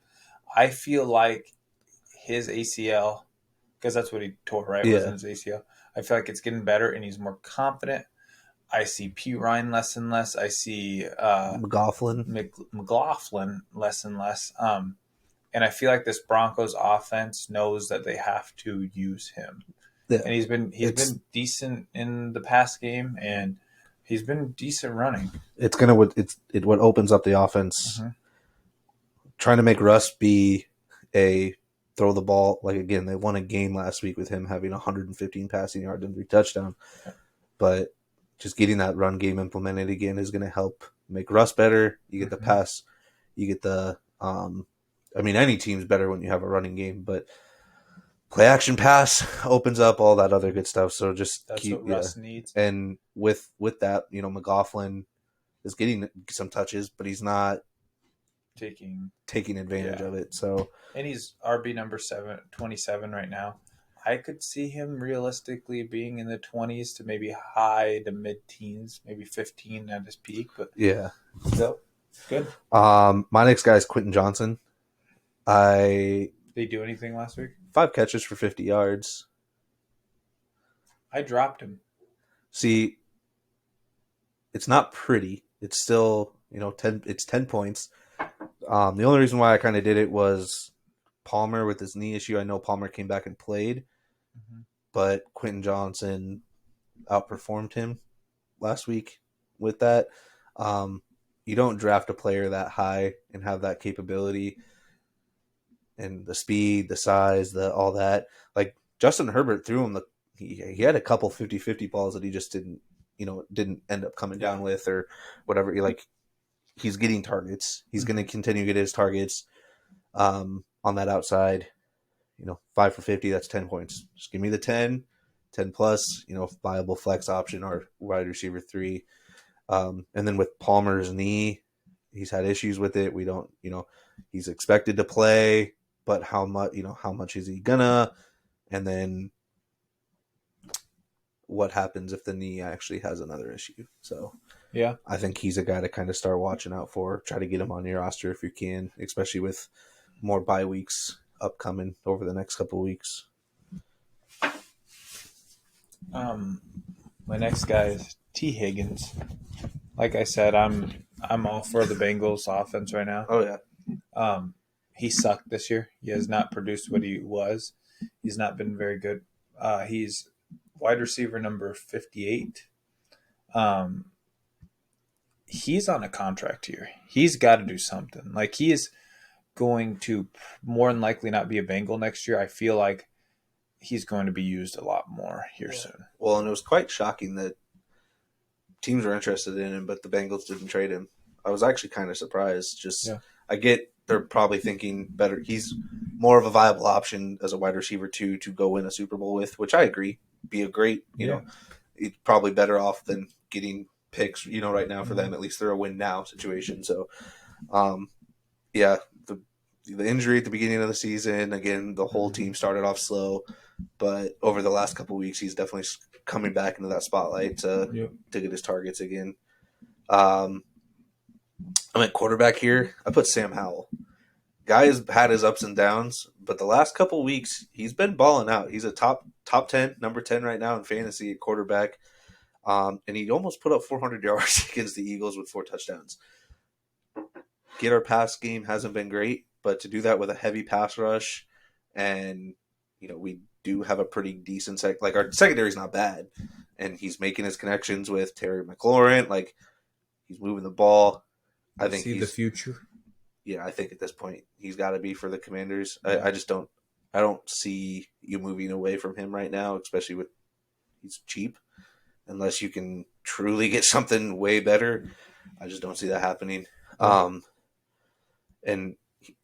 I feel like his ACL, because that's what he tore, right? Yeah. Wasn't his ACL. I feel like it's getting better, and he's more confident. I see P. Ryan less and less. I see McLaughlin less and less. And I feel like this Broncos offense knows that they have to use him. Yeah. And he's been decent in the pass game, and he's been decent running. What opens up the offense. Trying to make Russ be a throw the ball. Like, again, they won a game last week with him having 115 passing yards and 3 touchdowns. But just getting that run game implemented again is going to help make Russ better. You get the pass, you get the any team's better when you have a running game, but play action pass opens up all that other good stuff. So just That's keep what Russ needs. And with that, McLaughlin is getting some touches, but he's not taking advantage of it. So, and he's RB number 27 right now. I could see him realistically being in the 20s to maybe high to mid-teens, maybe 15 at his peak. But yeah, still good. My next guy is Quentin Johnson. Did he do anything last week? 5 catches for 50 yards. I dropped him. See, it's not pretty. It's still 10. It's 10 points. The only reason why I kind of did it was Palmer with his knee issue. I know Palmer came back and played, but Quentin Johnson outperformed him last week with that. You don't draft a player that high and have that capability and the speed, the size, all that. Like Justin Herbert threw him he had a couple 50-50 balls that he just didn't end up coming down with or whatever. He's getting targets. He's going to continue to get his targets on that outside. 5 for 50, that's 10 points. Just give me the 10 plus, viable flex option or wide receiver 3. And then with Palmer's knee, he's had issues with it. We don't, he's expected to play, but how much is he gonna? And then what happens if the knee actually has another issue? So yeah, I think he's a guy to kind of start watching out for. Try to get him on your roster if you can, especially with more bye weeks upcoming over the next couple of weeks. My next guy is T. Higgins. Like I said, I'm all for the Bengals offense right now. Oh yeah. He sucked this year. He has not produced what he was. He's not been very good. He's wide receiver number 58. He's on a contract here. He's got to do something. Like, he is going to more than likely not be a Bengal next year. I feel like he's going to be used a lot more here soon. Well, and it was quite shocking that teams were interested in him, but the Bengals didn't trade him. I was actually kind of surprised. I get they're probably thinking better. He's more of a viable option as a wide receiver to go win a Super Bowl with, which I agree. Be a great, he's probably better off than getting picks, right now for them. At least they're a win now situation. So, the injury at the beginning of the season, again, the whole team started off slow, but over the last couple of weeks, he's definitely coming back into that spotlight to get his targets again. I'm at quarterback here. I put Sam Howell. Guy has had his ups and downs, but the last couple of weeks, he's been balling out. He's a top 10, number 10 right now in fantasy at quarterback. And he almost put up 400 yards against the Eagles with 4 touchdowns. Get our pass game hasn't been great, but to do that with a heavy pass rush, and we do have a pretty decent our secondary is not bad, and he's making his connections with Terry McLaurin. Like, he's moving the ball. I think he's the future. Yeah, I think at this point he's got to be for the Commanders. I just don't. I don't see you moving away from him right now, especially with he's cheap. Unless you can truly get something way better, I just don't see that happening. And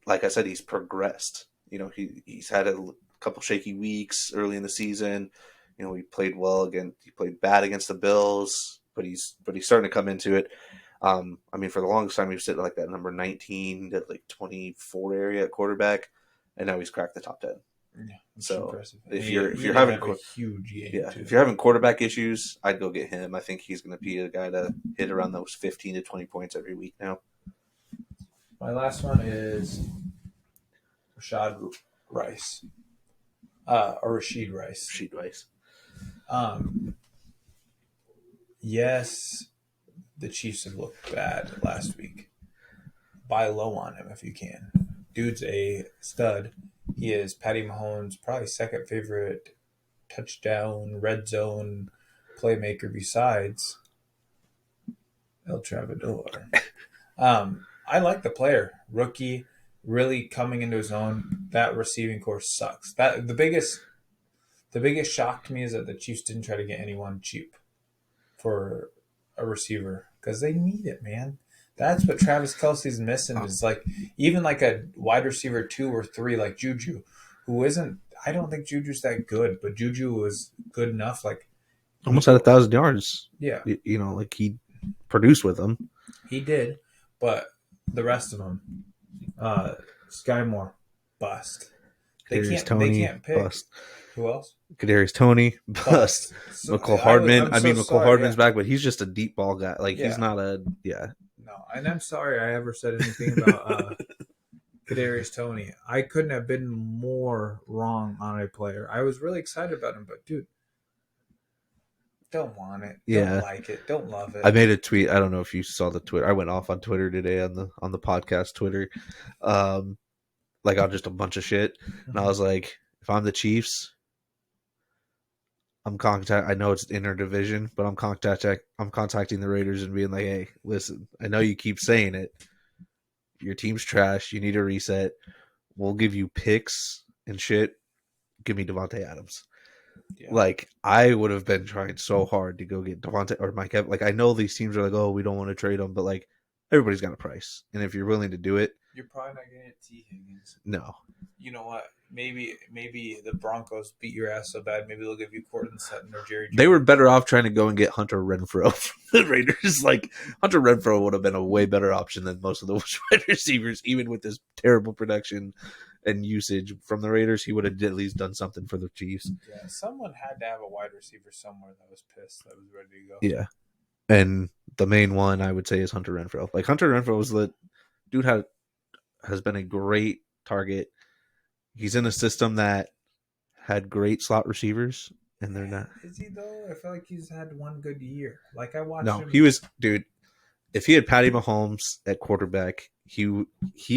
like I said, he's progressed. He's had a couple shaky weeks early in the season. He played well again. He played bad against the Bills, but he's starting to come into it. For the longest time, he was sitting like that number 19 to like 24 area at quarterback, and now he's cracked the top 10. Yeah, so impressive. if you're having a huge game, if you're having quarterback issues, I'd go get him. I think he's going to be a guy to hit around those 15 to 20 points every week now. My last one is Rashad Rice, or Rashid Rice. Rashid Rice. Yes, the Chiefs have looked bad last week. Buy low on him if you can. Dude's a stud. He is Patty Mahomes' probably second favorite touchdown, red zone playmaker besides El Travador. I like the player. Rookie, really coming into his own. That receiving core sucks. That the biggest shock to me is that the Chiefs didn't try to get anyone cheap for a receiver because they need it, man. That's what Travis Kelsey's missing is like even like a wide receiver 2 or 3 like Juju, who isn't. I don't think Juju's that good, but Juju was good enough. Like Almost had 1,000 yards. yeah, Like he produced with them. he did, but the rest of them, Sky Moore, bust. They Kadarius can't. They Toney, can't pick. bust. Who else? Kadarius Toney, bust. So, McCole Hardman. I'm so McCole sorry, Hardman's yeah. back, but he's just a deep ball guy. Like he's Yeah. not a No, and I'm sorry I ever said anything about Kadarius Toney. I couldn't have been more wrong on a player. I was really excited about him, but dude, don't want it. Yeah. Don't like it. Don't love it. I made a tweet. I don't know if you saw the Twitter. I went off on Twitter today on the podcast Twitter, like on just a bunch of shit. And I was like, if I'm the Chiefs, I know it's interdivision, but I'm contacting the Raiders and being like, hey, listen, I know you keep saying it. Your team's trash. You need a reset. We'll give you picks and shit. Give me Devontae Adams. Yeah. Like I would have been trying so hard to go get Devontae or Mike Evans. Like I know these teams are like, oh, we don't want to trade them, but like everybody's got a price, and if you're willing to do it, You're probably not going to get T. Higgins. no. You know what? Maybe the Broncos beat your ass so bad. Maybe they'll give you Cortland Sutton or Jerry. They were better off trying to go and get Hunter Renfrow from the Raiders. Like Hunter Renfrow would have been a way better option than most of those wide receivers, even with this terrible production and usage from the Raiders. He would have at least done something for the Chiefs. Yeah, someone had to have a wide receiver somewhere that was pissed, that was ready to go. Yeah, and the main one I would say is Hunter Renfrow. Like Hunter Renfrow was the dude has been a great target. He's in a system that had great slot receivers, and they're not. Is he though? I feel like he's had one good year. Like I watched No, him. he was, dude. If he had Patty Mahomes at quarterback, he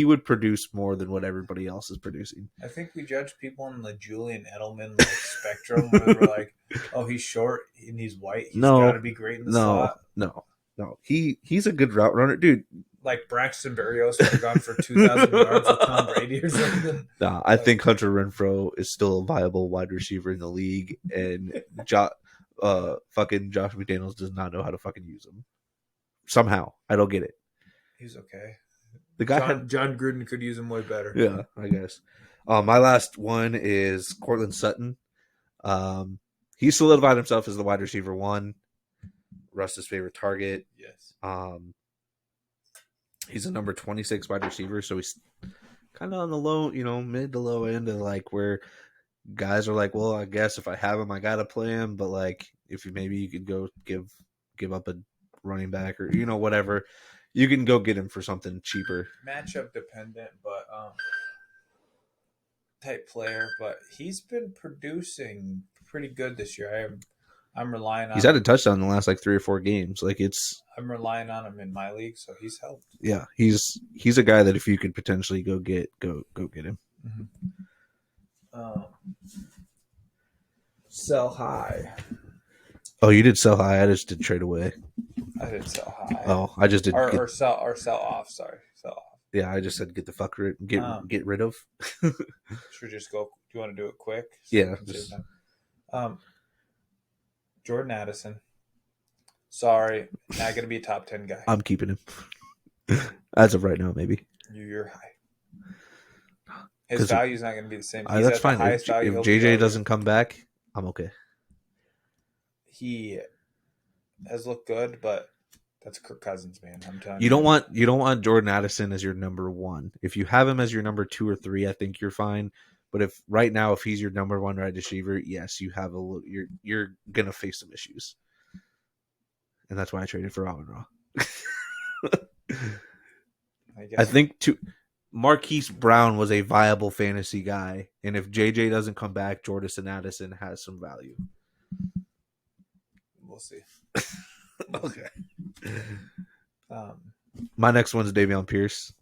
would produce more than what everybody else is producing. I think we judge people on the Julian Edelman like spectrum where we're like, oh, he's short and he's white. He's got to be great in the slot. No. He's a good route runner, dude. Like Braxton Berrios would have gone for 2,000 yards with Tom Brady or something. Nah, I think Hunter Renfrow is still a viable wide receiver in the league, and fucking Josh McDaniels does not know how to fucking use him. Somehow, I don't get it. He's okay. The guy John Gruden could use him way better. Yeah, I guess. My last one is Cortland Sutton. He solidified himself as the wide receiver 1. Russ's favorite target. Yes. He's a number 26 wide receiver, so he's kind of on the low, mid to low end of like where guys are like, well, I guess if I have him, I gotta play him. But like, if you could go give up a running back or whatever, you can go get him for something cheaper. Matchup dependent, but type player. But he's been producing pretty good this year. I'm relying on. He's had a touchdown in the last like 3 or 4 games. Like I'm relying on him in my league, so he's helped. Yeah, he's a guy that if you could potentially go get him. Mm-hmm. Sell high. Oh, you did sell high. I just did trade away. I did sell high. Oh, I just did or sell off. Sorry, sell off. Yeah, I just said get the fuck get rid of. Should we just go? Do you want to do it quick? So yeah. Jordan Addison. Sorry, not going to be a top 10 guy. I'm keeping him. As of right now, maybe. You're high. His value's not going to be the same. That's fine. If JJ doesn't come back, I'm okay. He has looked good, but that's Kirk Cousins, man. I'm telling you. You don't want Jordan Addison as your number 1. If you have him as your number 2 or 3, I think you're fine. But if he's your number 1 wide receiver, yes, you have you're gonna face some issues, and that's why I traded for Amon Ra. I think Marquise Brown was a viable fantasy guy, and if JJ doesn't come back, Jordan Addison has some value. We'll see. Okay. My next one's Davion Pierce.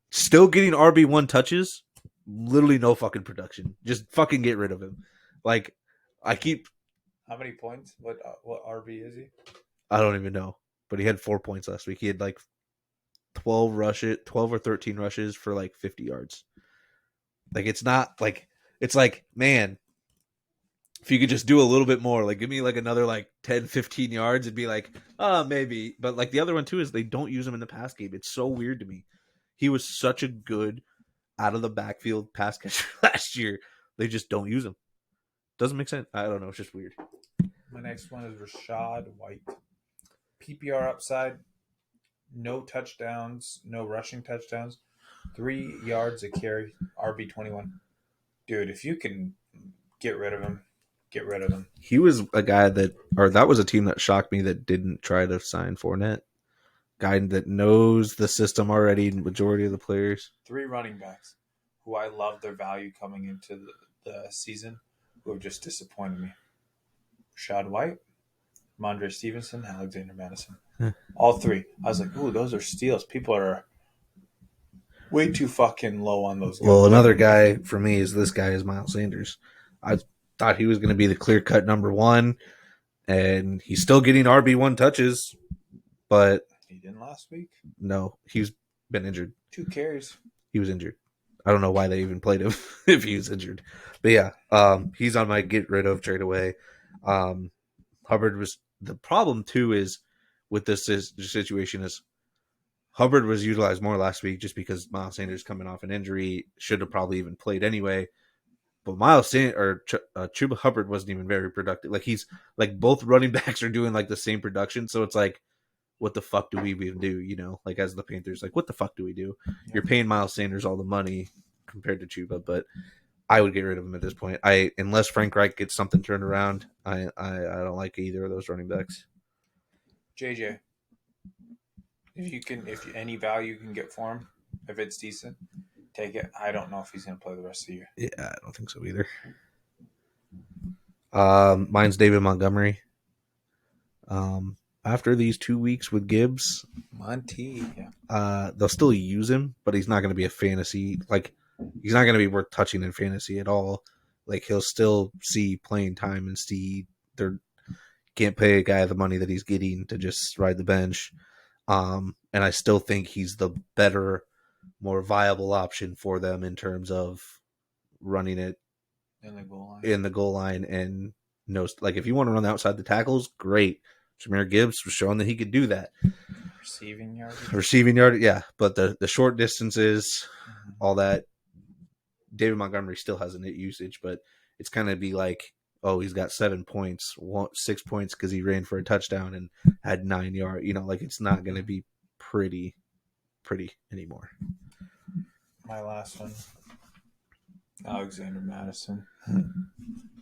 Still getting RB1 touches. Literally no fucking production. Just fucking get rid of him. Like, I keep... How many points? What RB is he? I don't even know. But he had 4 points last week. He had like 12 or 13 rushes for like 50 yards. Like it's not like it's like, man, if you could just do a little bit more, like give me like another like 10, 15 yards, it'd be like, maybe. But like the other one too is they don't use him in the pass game. It's so weird to me. He was such a good out of the backfield pass catcher last year. They just don't use him. Doesn't make sense. I don't know. It's just weird. My next one is Rashad White. PPR upside, no touchdowns, no rushing touchdowns, 3 yards a carry, RB21. Dude, if you can get rid of him, get rid of him. He was a guy that was a team that shocked me that didn't try to sign Fournette. Guy that knows the system already, majority of the players. 3 running backs who I love their value coming into the season who have just disappointed me. Rashad White, Mondre Stevenson, Alexander Madison. All 3. I was like, ooh, those are steals. People are way too fucking low on those guys. Well, another guy for me is this guy is Miles Sanders. I thought he was going to be the clear-cut number 1, and he's still getting RB1 touches, but he didn't last week. No, he's been injured. 2 carries. He was injured. I don't know why they even played him if he was injured. But yeah, he's on my get rid of, trade away. Hubbard was the problem too is with this situation is Hubbard was utilized more last week just because Miles Sanders coming off an injury should have probably even played anyway. But Chuba Hubbard wasn't even very productive. Like he's like both running backs are doing like the same production, so it's like, what the fuck do we even do? You know, like as the Panthers, like what the fuck do we do? Yeah. You're paying Miles Sanders all the money compared to Chuba, but I would get rid of him at this point. Unless Frank Reich gets something turned around, I don't like either of those running backs. JJ, if any value you can get for him, if it's decent, take it. I don't know if he's going to play the rest of the year. Yeah, I don't think so either. Mine's David Montgomery. After these 2 weeks with Gibbs, they'll still use him, but he's not going to be a fantasy. Like, he's not going to be worth touching in fantasy at all. Like, he'll still see playing time and see they can't pay a guy the money that he's getting to just ride the bench. And I still think he's the better, more viable option for them in terms of running it in the goal line. And like, if you want to run outside the tackles, great. Jahmyr Gibbs was showing that he could do that. Receiving yard, yeah. But the short distances, all that, David Montgomery still has a net usage, but it's kind of be like, oh, he's got 7 points, 6 points because he ran for a touchdown and had 9 yards. You know, like it's not going to be pretty anymore. My last one, Alexander Madison.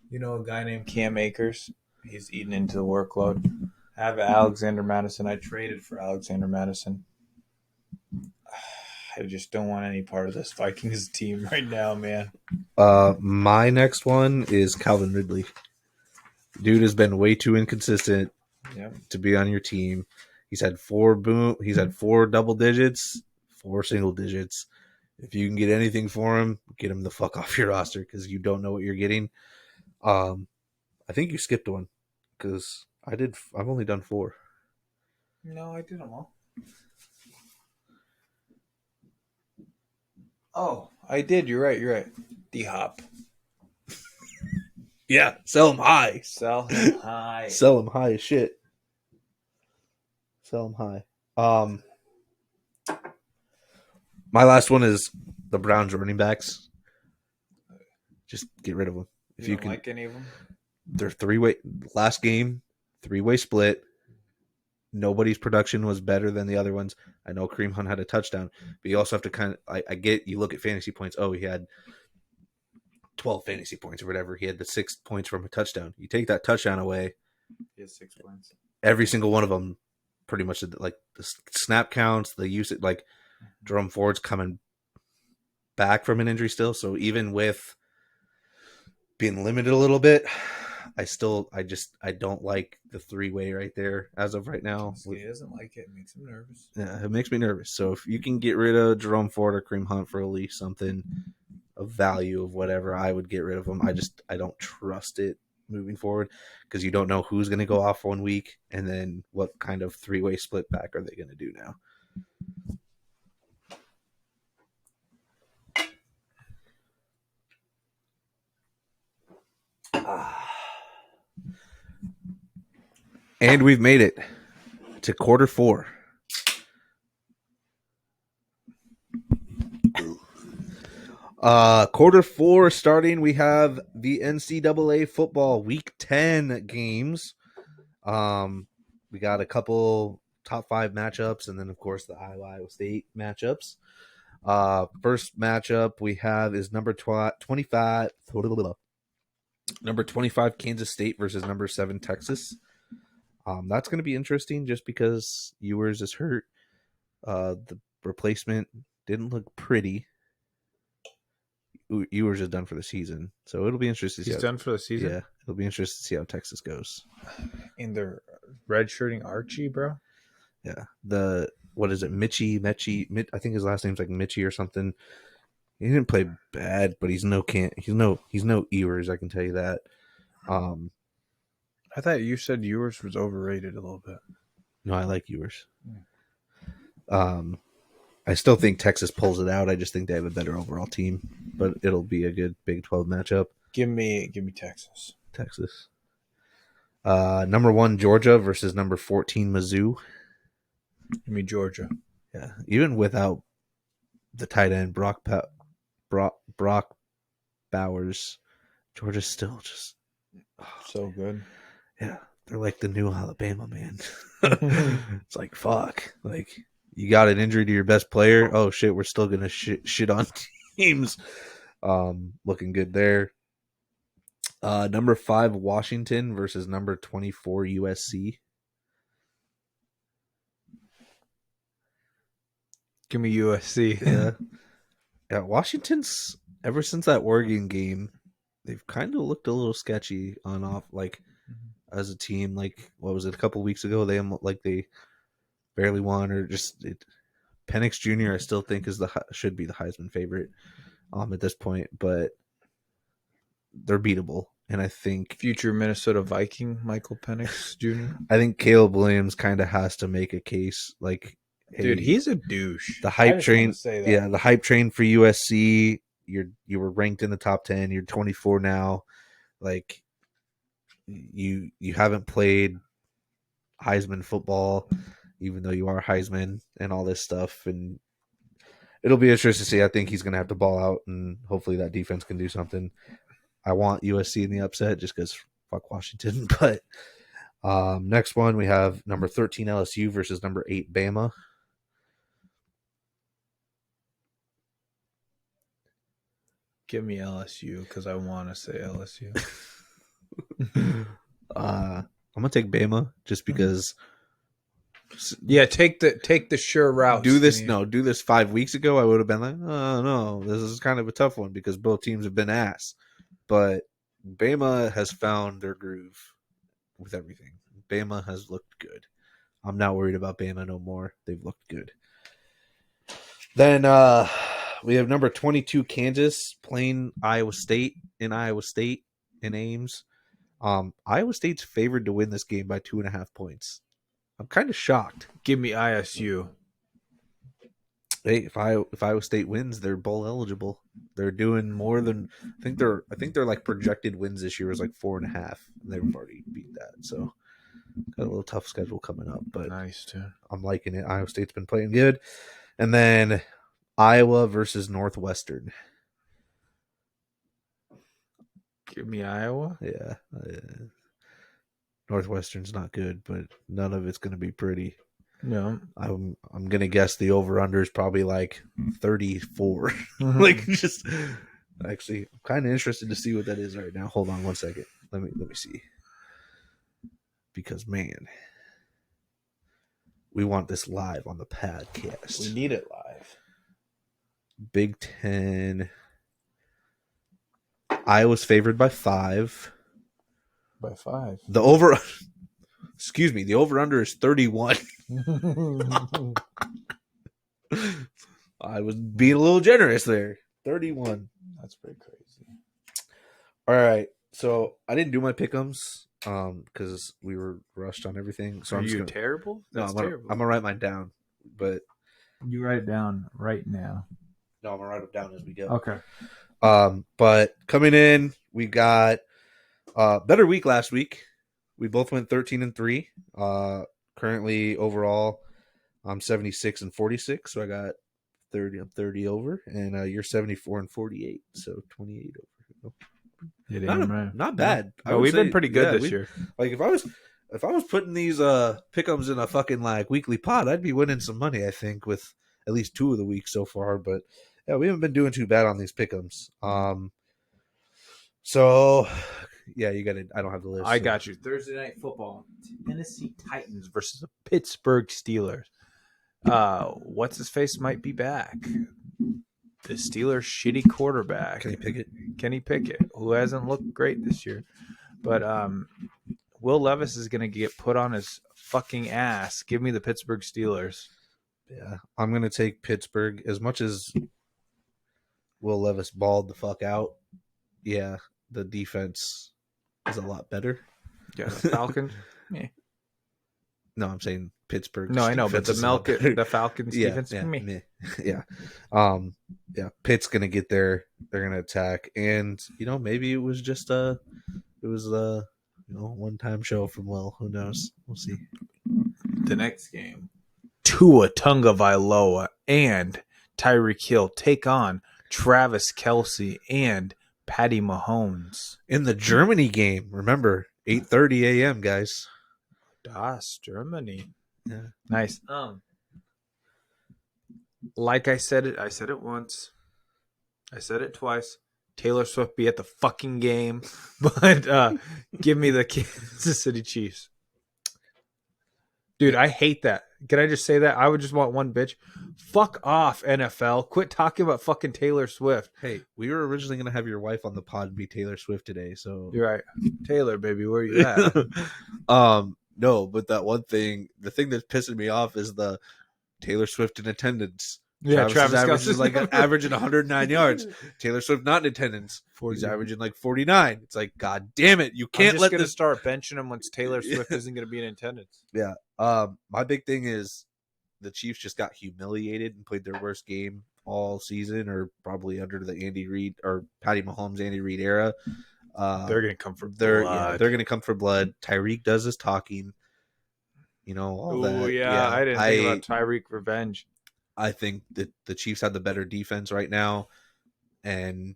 You know a guy named Cam Akers? He's eating into the workload. I have Alexander Madison. I traded for Alexander Madison. I just don't want any part of this Vikings team right now, man. My next one is Calvin Ridley. Dude has been way too inconsistent to be on your team. He's had 4 double digits, 4 single digits. If you can get anything for him, get him the fuck off your roster because you don't know what you're getting. I think you skipped one because I've only done 4. No, I did them all. Oh, I did. You're right. D-Hop. Yeah, sell him high. Sell him high. Sell him high as shit. Sell him high. My last one is the Browns running backs. Just get rid of them. If you don't like any of them? They're 3-way. Last game, 3-way split. Nobody's production was better than the other ones. I know Kareem Hunt had a touchdown, but you also have to I get, you look at fantasy points. Oh, he had 12 fantasy points or whatever. He had the 6 points from a touchdown. You take that touchdown away. He has 6 points. Every single one of them pretty much, like the snap counts, the usage, like Jerome Ford's coming back from an injury still. So even with being limited a little bit, I don't like the 3-way right there as of right now. He doesn't like it. It makes him nervous. Yeah, it makes me nervous. So if you can get rid of Jerome Ford or Kareem Hunt for at least something of value of whatever, I would get rid of them. I don't trust it moving forward because you don't know who's going to go off one week and then what kind of 3-way split back are they going to do now. And we've made it to quarter four. Quarter four starting, we have the NCAA football week 10 games. We got a couple top 5 matchups, and then of course the Iowa State matchups. First matchup we have is number 25 Kansas State versus number 7 Texas. That's going to be interesting just because Ewers is hurt. The replacement didn't look pretty. Ewers is done for the season, so it'll be interesting to see. He's done for the season? Yeah, it'll be interesting to see how Texas goes. And they're redshirting Archie, bro? Yeah. What is it? Mitchie? I think his last name's like Mitchie or something. He didn't play bad, but he's no Ewers, I can tell you that. I thought you said Ewers was overrated a little bit. No, I like Ewers. I still think Texas pulls it out. I just think they have a better overall team, but it'll be a good Big 12 matchup. Give me Texas. Texas. Number 1 Georgia versus number 14 Mizzou. Give me Georgia. Yeah, even without the tight end Brock Bowers, Georgia's still just so good. Yeah, they're like the new Alabama, man. It's like, fuck. Like, you got an injury to your best player. Oh shit, we're still gonna shit on teams. Looking good there. Number 5 Washington versus number 24 USC. Give me USC. Yeah, Washington's ever since that Oregon game, they've kind of looked a little sketchy on off, like as a team. Like, what was it, a couple weeks ago? They barely won, or just Penix Jr. I still think should be the Heisman favorite at this point, but they're beatable. And I think future Minnesota Viking Michael Penix Jr. I think Caleb Williams kind of has to make a case. Like, hey, dude, he's a douche. The hype train, the hype train for USC. You were ranked in the top 10. You're 24 now. Like, you haven't played Heisman football, even though you are Heisman and all this stuff. And it'll be interesting to see. I think he's going to have to ball out, and hopefully that defense can do something. I want USC in the upset just because fuck Washington. But next one, we have number 13 LSU versus number 8 Bama. Give me LSU because I want to say LSU. I'm gonna take Bama just because. Yeah, take the sure route. Do this 5 weeks ago, I would have been like, oh no, this is kind of a tough one because both teams have been ass. But Bama has found their groove with everything. Bama has looked good. I'm not worried about Bama no more. They've looked good. Then we have number 22 Kansas playing Iowa State in Ames. Iowa State's favored to win this game by 2.5 points. I'm kind of shocked. Give me ISU. Hey, if Iowa State wins, they're bowl eligible. They're doing more than I think they're like projected wins this year is like 4.5. They've already beat that, so got a little tough schedule coming up. But nice too. I'm liking it. Iowa State's been playing good, and then Iowa versus Northwestern. Give me Iowa. Yeah, Northwestern's not good, but none of it's going to be pretty. No, I'm gonna guess the over under is probably like 34. Like, just actually, I'm kind of interested to see what that is right now. Hold on one second. Let me see. Because man, we want this live on the podcast. We need it live. Big Ten. Iowa's favored by 5. By 5. The over. Excuse me. The over under is 31. I was being a little generous there. 31. That's pretty crazy. All right. So I didn't do my pick'ems because we were rushed on everything. So Are I'm just you gonna, terrible? That's terrible. I'm gonna write mine down. But you write it down right now. No, I'm gonna write them down as we go. Okay. But coming in, we got Better week last week. We both went 13-3. Currently overall, I'm 76-46, so I got 30. I'm 30 over, and you're 74-48, so 28 over. Not bad. No, we've been pretty good this year. Like if I was putting these pick'ems in a fucking like weekly pot, I'd be winning some money. I think with at least 2 of the weeks so far, but yeah, we haven't been doing too bad on these pick'ems. So yeah, you got it. I don't have the list. I got you. Thursday night football: Tennessee Titans versus the Pittsburgh Steelers. What's his face might be back. The Steelers' shitty quarterback, Kenny Pickett, who hasn't looked great this year, but Will Levis is going to get put on his fucking ass. Give me the Pittsburgh Steelers. Yeah, I'm going to take Pittsburgh. As much as Will Levis balled the fuck out, yeah, the defense is a lot better. Yeah, the Falcons. Yeah. No, I'm saying Pittsburgh. No, I know, but the Falcons defense. Yeah. Pitt's gonna get there. They're gonna attack, and maybe it was just one-time show from Will. Who knows? We'll see. The next game, Tua Tagovailoa and Tyreek Hill take on Travis Kelce and Patty Mahomes in the Germany game. Remember, 8:30 a.m. guys. Das Germany. Yeah. Nice. Like I said it once. I said it twice. Taylor Swift be at the fucking game, but give me the Kansas City Chiefs. Dude, I hate that. Can I just say that? I would just want one bitch. Fuck off, NFL. Quit talking about fucking Taylor Swift. Hey, we were originally going to have your wife on the pod and be Taylor Swift today, so... You're right. Taylor, baby, where you at? No, but that one thing, the thing that's pissing me off is the Taylor Swift in attendance. Yeah, Travis average is like averaging 109 yards. Taylor Swift not in attendance. He's averaging like 49. It's like, God damn it, you can't let this start benching him once Taylor Swift isn't going to be in attendance. Yeah. My big thing is the Chiefs just got humiliated and played their worst game all season, or probably under the Andy Reid or Patty Mahomes Andy Reid era. They're going to come for blood. They're going to come for blood. Tyreek does his talking. All that. Yeah, I didn't think about Tyreek revenge. I think that the Chiefs have the better defense right now, and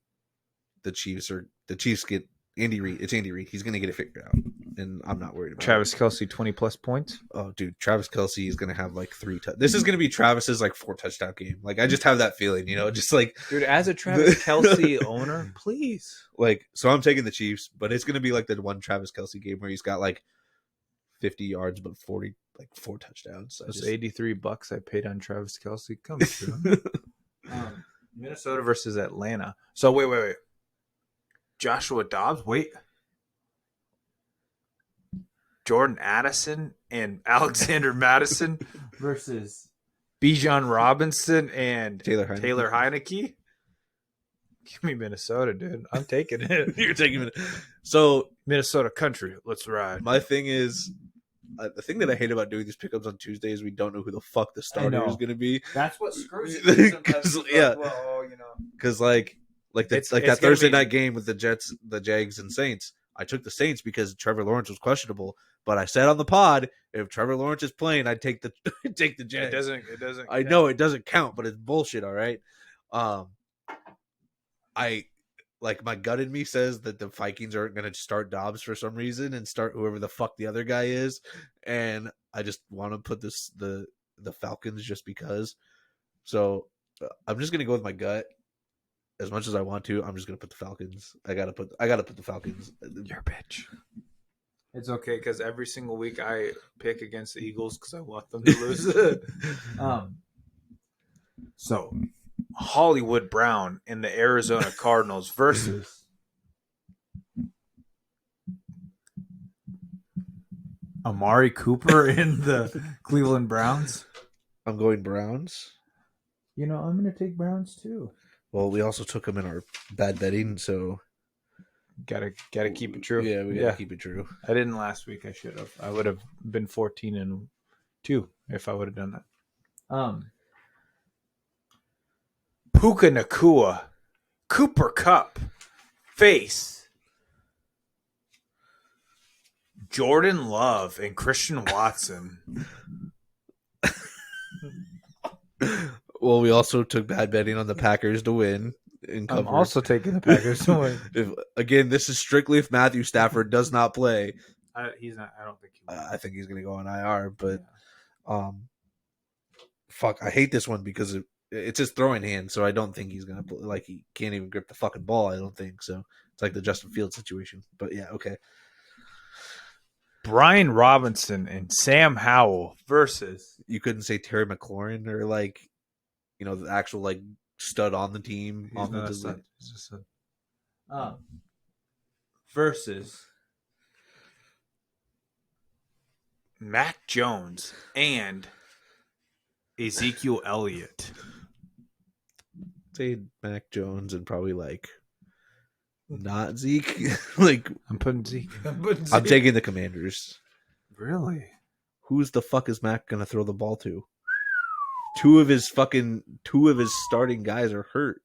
the Chiefs get Andy Reid. It's Andy Reid. He's going to get it figured out, and I'm not worried about Travis Kelce 20+ points. Oh, dude, Travis Kelce is going to have like 3 This is going to be Travis's like 4 touchdown game. Like, I just have that feeling, just like, dude, as a Travis Kelce owner, please. Like, so I'm taking the Chiefs, but it's going to be like the one Travis Kelce game where he's got like 50 yards, but 40, like 4 touchdowns. Those $83 I paid on Travis Kelce comes through. Minnesota versus Atlanta. So wait. Joshua Dobbs, Jordan Addison and Alexander Madison versus Bijan Robinson and Taylor Heineke. Give me Minnesota, dude. I'm taking it. You're taking it. So Minnesota country, let's ride. My thing is, the thing that I hate about doing these pickups on Tuesday is we don't know who the fuck the starter is going to be. That's what screws it. Because that Thursday night game with the Jets, the Jags, and Saints, I took the Saints because Trevor Lawrence was questionable. But I said on the pod, if Trevor Lawrence is playing, I'd take the Jags. It doesn't. I know it doesn't count, but it's bullshit. All right. My gut in me says that the Vikings aren't going to start Dobbs for some reason and start whoever the fuck the other guy is, and I just want to put the Falcons just because. So I'm just going to go with my gut. As much as I want to, I'm just going to put the Falcons. I gotta put the Falcons. You're a bitch. It's okay because every single week I pick against the Eagles because I want them to lose. So Hollywood Brown and the Arizona Cardinals versus Amari Cooper and the Cleveland Browns. I'm going Browns. I'm going to take Browns too. Well, we also took them in our bad betting, so gotta keep it true. Yeah, we gotta keep it true. I didn't last week. I should have. I would have been 14-2 if I would have done that. Puka Nakua, Cooper Kupp, face Jordan Love and Christian Watson. Well, we also took bad betting on the Packers to win and cover. I'm also taking the Packers to win. Again, this is strictly if Matthew Stafford does not play. He's not. I don't think he will. I think he's going to go on IR, but fuck, I hate this one because it's his throwing hand, so I don't think he's going to play. Like, he can't even grip the fucking ball, I don't think. So it's like the Justin Fields situation. But yeah, okay. Brian Robinson and Sam Howell versus. You couldn't say Terry McLaurin or like, the actual like stud on the team. He's not a stud. He's just a versus Mac Jones and Ezekiel Elliott. Say Mac Jones and probably like not Zeke. Like I'm putting Zeke. I'm taking the Commanders. Really? Who's the fuck is Mac gonna throw the ball to? Two of his starting guys are hurt.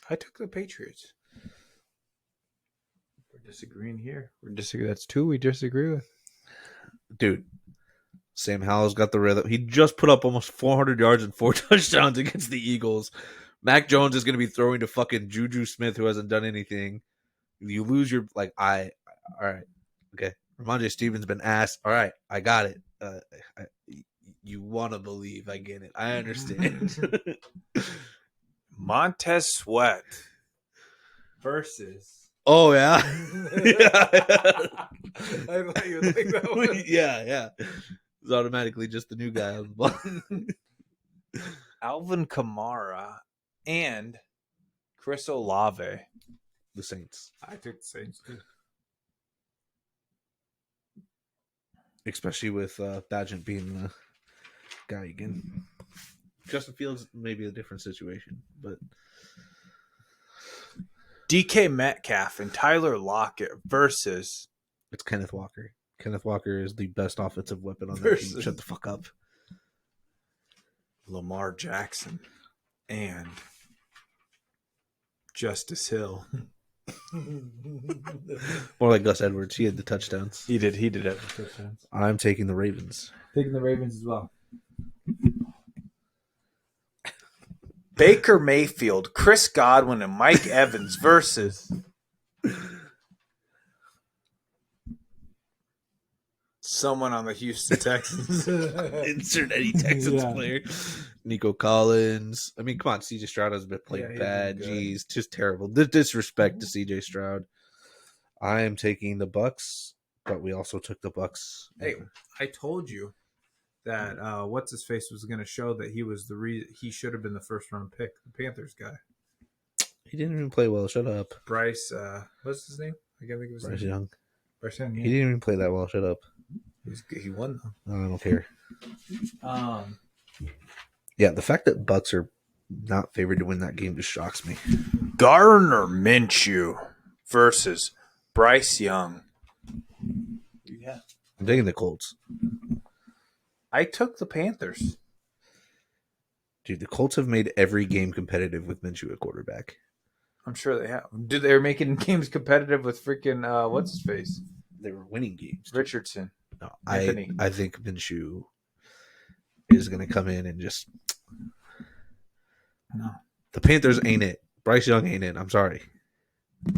I took the Patriots. We're disagreeing here. That's two we disagree with. Dude, Sam Howell's got the rhythm. He just put up almost 400 yards and 4 touchdowns against the Eagles. Mac Jones is going to be throwing to fucking Juju Smith, who hasn't done anything. You lose your all right, okay. Ramondre Stevens been asked. All right, I got it. You want to believe? I get it. I understand. Montez Sweat versus. Oh yeah. I thought you would like that one. Yeah. It's automatically just the new guy on the ball. Alvin Kamara and Chris Olave. The Saints. I took the Saints too. Especially with Badgett being the guy again. Justin Fields may be a different situation, but DK Metcalf and Tyler Lockett versus. It's Kenneth Walker. Kenneth Walker is the best offensive weapon on that team. Shut the fuck up. Lamar Jackson and Justice Hill. More like Gus Edwards. He had the touchdowns. He did have the touchdowns. I'm taking the Ravens. Taking the Ravens as well. Baker Mayfield, Chris Godwin, and Mike Evans versus someone on the Houston Texans. Insert any Texans player. Nico Collins. I mean, come on. CJ Stroud has been playing bad. Jeez, just terrible. The disrespect to CJ Stroud. I am taking the Bucks, but we also took the Bucks. Hey, I told you that what's his face was going to show that he was he should have been the first round pick, the Panthers guy. He didn't even play well. Shut up. Bryce, what's his name? I can't think of his Bryce name. Young. Bryce Young. Yeah. He didn't even play that well. Shut up. He won though. I don't care. Yeah, the fact that Bucks are not favored to win that game just shocks me. Gardner Minshew versus Bryce Young. Yeah. I'm taking the Colts. I took the Panthers. Dude, the Colts have made every game competitive with Minshew at quarterback. I'm sure they have. Dude, they were making games competitive with freaking what's his face? They were winning games. Richardson. No, I think Minshew is going to come in and just. No. The Panthers ain't it. Bryce Young ain't it. I'm sorry.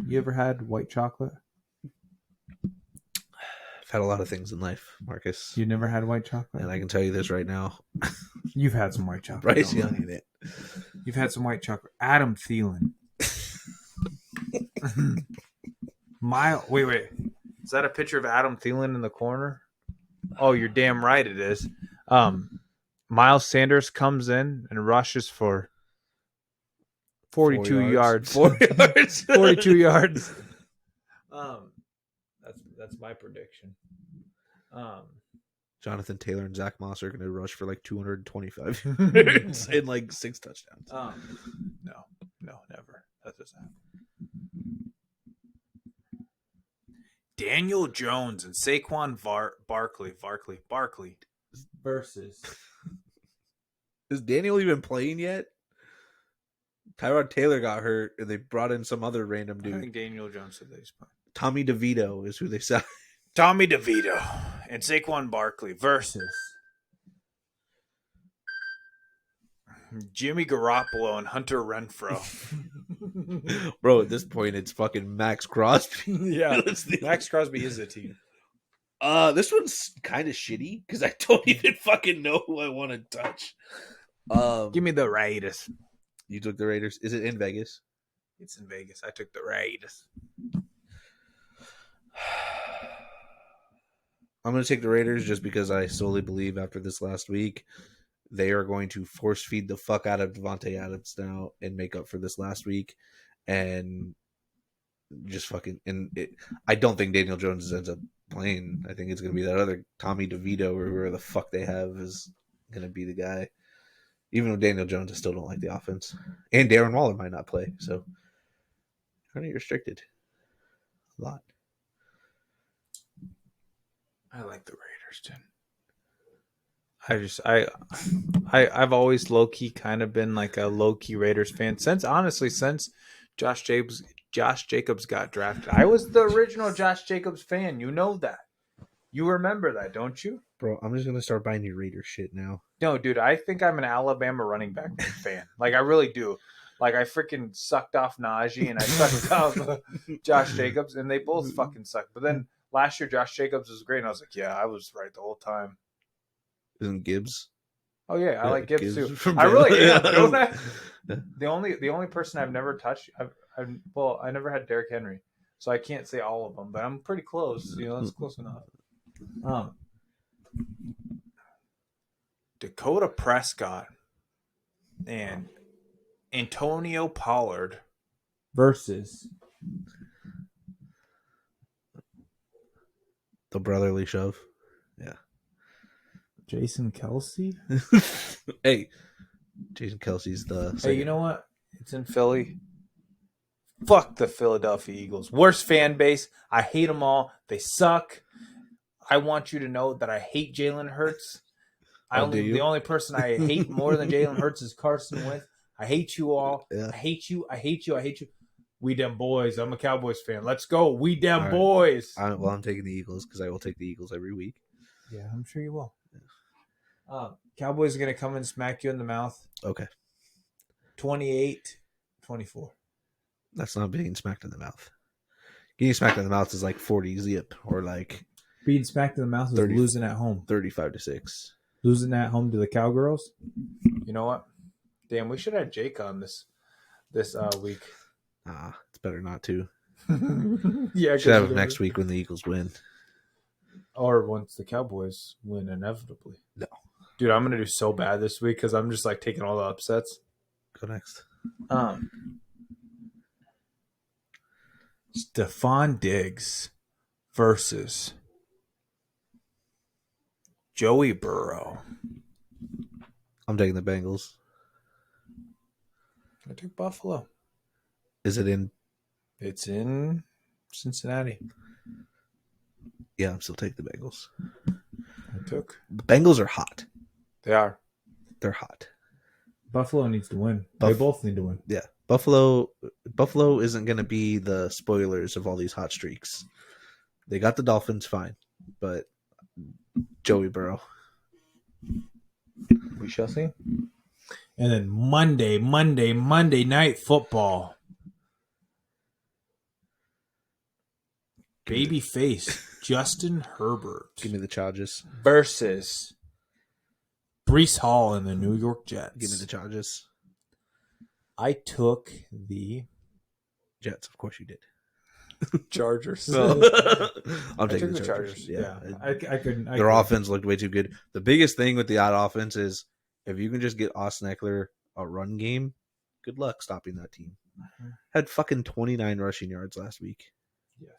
You ever had white chocolate? I've had a lot of things in life, Marcus. You never had white chocolate? And I can tell you this right now. You've had some white chocolate. Bryce Young ain't it. You've had some white chocolate. Adam Thielen. Wait. Is that a picture of Adam Thielen in the corner? Oh, you're damn right it is. Miles Sanders comes in and rushes for 42 yards. 4 yards. 42 yards. That's my prediction. Jonathan Taylor and Zach Moss are going to rush for like 225 yards and like 6 touchdowns. No, never. That doesn't happen. Daniel Jones and Saquon Barkley versus. Is Daniel even playing yet? Tyrod Taylor got hurt, and they brought in some other random dude. I think Daniel Jones said that he's playing. Tommy DeVito is who they signed. Tommy DeVito and Saquon Barkley versus Jimmy Garoppolo and Hunter Renfro. Bro, at this point, it's fucking Max Crosby. Yeah, Max Crosby is a team. This one's kind of shitty because I don't even fucking know who I want to touch. Give me the Raiders. You took the Raiders. Is it in Vegas? It's in Vegas. I took the Raiders. I'm going to take the Raiders just because I solely believe after this last week they are going to force feed the fuck out of Devontae Adams now and make up for this last week, and just fucking I don't think Daniel Jones ends up playing. I think it's going to be that other Tommy DeVito or whoever the fuck they have is going to be the guy. Even with Daniel Jones, I still don't like the offense, and Darren Waller might not play, so kind of restricted a lot. I like the Raiders, dude. I've always low key kind of been like a low key Raiders fan since Josh Jacobs got drafted. I was the original Josh Jacobs fan. You know that. You remember that, don't you? Bro, I'm just gonna start buying you Raiders shit now. No, dude, I think I'm an Alabama running back fan. Like I really do. Like I freaking sucked off Najee and I sucked off Josh Jacobs, and they both fucking suck. But then last year Josh Jacobs was great, and I was like, yeah, I was right the whole time. Isn't Gibbs? Oh yeah, I like Gibbs too. from I really Baylor. am, don't I? The only person I've never touched, I never had Derrick Henry, so I can't say all of them, but I'm pretty close. You know, that's close enough. Dakota Prescott and Antonio Pollard versus The brotherly shove. Yeah. Jason Kelsey. Hey, Jason Kelsey's the. Hey, you know what? It's in Philly. Fuck the Philadelphia Eagles. Worst fan base. I hate them all. They suck. I want you to know that I hate Jalen Hurts. The only person I hate more than Jalen Hurts is Carson Wentz. I hate you all. Yeah. I hate you. I hate you. I hate you. We dem boys. I'm a Cowboys fan. Let's go. We dem All right. boys. I'm taking the Eagles because I will take the Eagles every week. Yeah, I'm sure you will. Cowboys are going to come and smack you in the mouth. Okay. 28-24. That's not being smacked in the mouth. Getting smacked in the mouth is like 40 zip or like being smacked in the mouth is 30, losing at home. 35-6. Losing at home to the Cowgirls. You know what? Damn, we should have Jake on this week. It's better not to. Yeah, should have next week when the Eagles win. Or once the Cowboys win inevitably. No. Dude, I'm going to do so bad this week because I'm just like taking all the upsets. Go next. Stephon Diggs versus Joey Burrow. I'm taking the Bengals. I took Buffalo. Is it in? It's in Cincinnati. Yeah, I'm still taking the Bengals. I took. The Bengals are hot. They are. They're hot. Buffalo needs to win. They both need to win. Yeah. Buffalo isn't going to be the spoilers of all these hot streaks. They got the Dolphins fine, but Joey Burrow. We shall see. And then Monday Night Football. Babyface Justin Herbert. Give me the Chargers. Versus Breece Hall and the New York Jets. Give me the Chargers. I took the Jets. Of course you did. Chargers. I'm taking the Chargers. Yeah. I couldn't. Their offense looked way too good. The biggest thing with the odd offense is if you can just get Austin Eckler a run game, good luck stopping that team. Had fucking 29 rushing yards last week. Yes.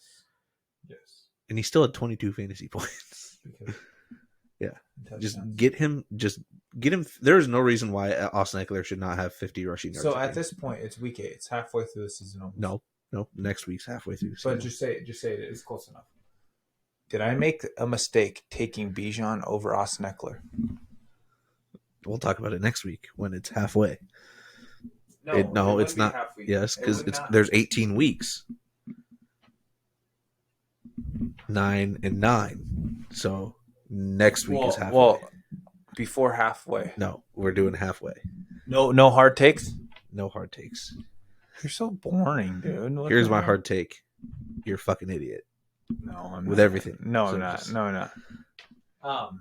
And he still had 22 fantasy points. Yeah. Just get him. There's no reason why Austin Eckler should not have 50 rushing yards. So at this point, it's week 8. It's halfway through the season. Almost. No. Next week's halfway through. But just say it. It's close enough. Did I make a mistake taking Bijan over Austin Eckler? We'll talk about it next week when it's halfway. No, it's not. Yes, because there's 18 weeks. 9-9. So next week is halfway. Well, before halfway. No, we're doing halfway. No hard takes. No hard takes. You're so boring, dude. What Here's the my hell? hard take. You're a fucking idiot. No, I'm With not. everything. No, So I'm not. just- No, I'm not.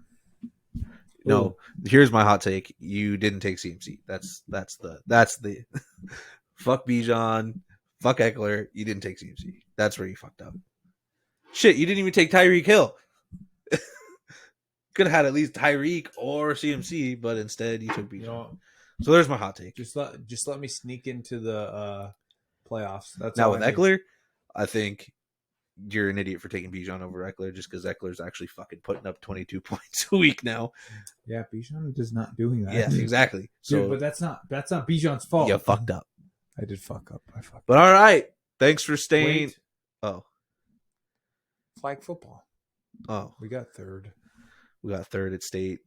No, here's my hot take. You didn't take CMC. That's the fuck Bijan, fuck Eckler. You didn't take CMC. That's where you fucked up. Shit, you didn't even take Tyreek Hill. Could have had at least Tyreek or CMC, but instead you took Bijan. You know, So there's my hot take. just let me sneak into the playoffs. That's Now all with I need. Eckler, I think you're an idiot for taking Bijan over Eckler just because Eckler's actually fucking putting up 22 points a week now. Yeah, Bijan is not doing that. Yeah, exactly. So Dude, but that's not Bijan's fault. you fucked up. I did fuck up. I fucked But all right, thanks for staying. Wait. Oh, Flag football. oh, We got third. we got third at state.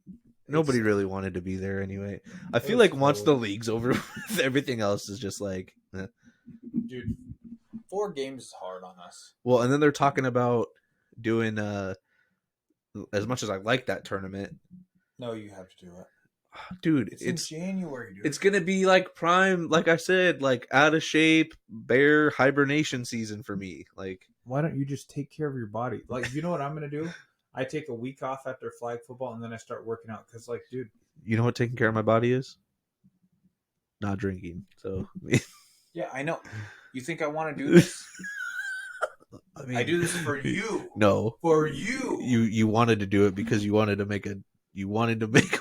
Nobody really wanted to be there anyway. I feel was like once cold. the league's over with, everything else is just like, eh. Dude, 4 games is hard on us. Well, and then they're talking about doing as much as I like that tournament, No, you have to do it. dude, It's in January, dude. it's gonna be like prime, like I said, like out of shape bear hibernation season for me. Like, Why don't you just take care of your body? Like, you know what I'm gonna do? I take a week off after flag football and then I start working out because, like, dude. you know what taking care of my body is? Not drinking. So Yeah, I know. You think I want to do this? I mean, I do this for you. No, For you. you wanted to do it because you wanted to make a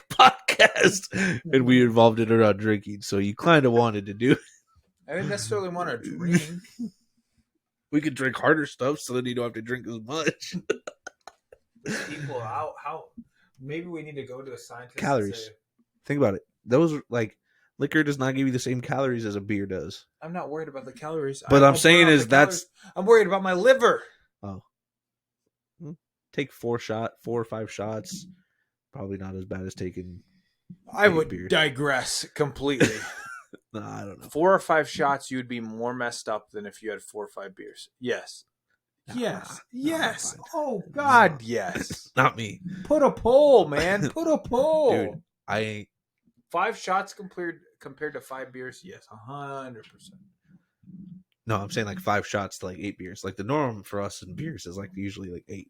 podcast, and we involved it around drinking. So you kind of wanted to do it. I didn't necessarily want to drink. We could drink harder stuff, so then you don't have to drink as much. People out. How? Maybe we need to go to a scientist. and Calories. say, Think about it. Those like liquor does not give you the same calories as a beer does. I'm not worried about the calories. But I I'm don't saying burn out is the that's- calories. I'm worried about my liver. Oh, take 4 or 5 shots. Probably not as bad as taking. I would beer. digress completely. Nah, I don't know. 4 or 5 shots, you would be more messed up than if you had 4 or 5 beers. Yes. Nah, Yes. nah, Yes. I'm fine. Oh God, Nah. yes. Not me, Put a poll, man. Put a poll. dude. I ain't. 5 shots compared to 5 beers. Yes, 100%. No, I'm saying like 5 shots to like 8 beers. Like the norm for us in beers is like usually like 8.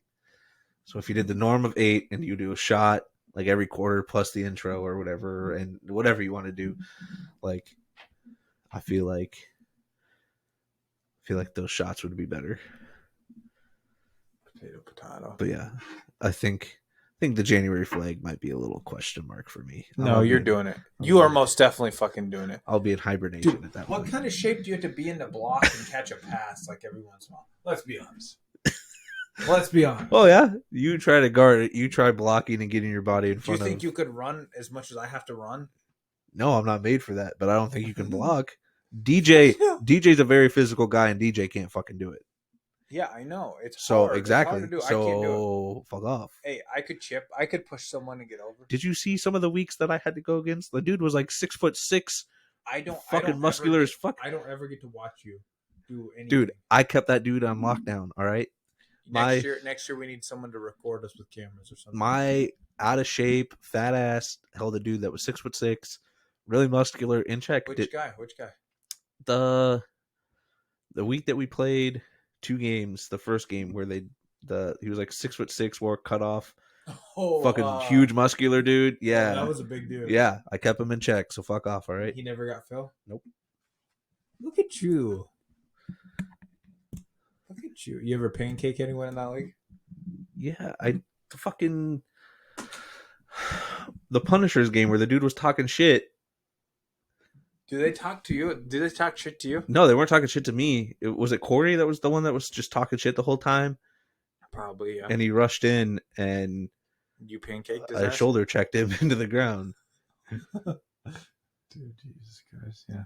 So if you did the norm of 8 and you do a shot like every quarter plus the intro or whatever, and whatever you want to do, like I feel like those shots would be better. Potato. But yeah, I think the January flag might be a little question mark for me. No, you're doing it. You are most definitely fucking doing it. I'll be in hibernation Dude, at that what point. kind of shape do you have to be in to block and catch a pass like every once in a while? Let's be honest. Let's be honest. Oh yeah, you try to guard it. You try blocking and getting your body in Do you front think of. you could run as much as I have to run? No, I'm not made for that. But I don't think you can block. DJ's a very physical guy, and DJ can't fucking do it. Yeah, I know. It's So hard. exactly. It's hard to do. So I can't do it. fuck off. Hey, I could chip. I could push someone to get over. Did you see some of the weeks that I had to go against? The dude was like 6'6", I don't. fucking muscular as fuck. I don't ever get to watch you do anything. Dude, I kept that dude on lockdown. All right, Next year we need someone to record us with cameras or something. my out of shape fat ass held a dude that was 6'6", really muscular, in check. Which guy? The week that we played 2 games, the first game where he was like 6'6", wore cut off, fucking huge muscular dude. Yeah, that was a big dude. yeah. I kept him in check, so fuck off. All right. He never got Phil. Nope. Look at you. Look at you. You ever pancake anyone in that league? Yeah, the Punishers game where the dude was talking shit. Do they talk to you? Do they talk shit to you? No, they weren't talking shit to me. Was it Corey that was the one that was just talking shit the whole time? Probably, yeah. And he rushed in and You pancaked his I ass? shoulder checked him into the ground. Dude, Jesus Christ, yeah.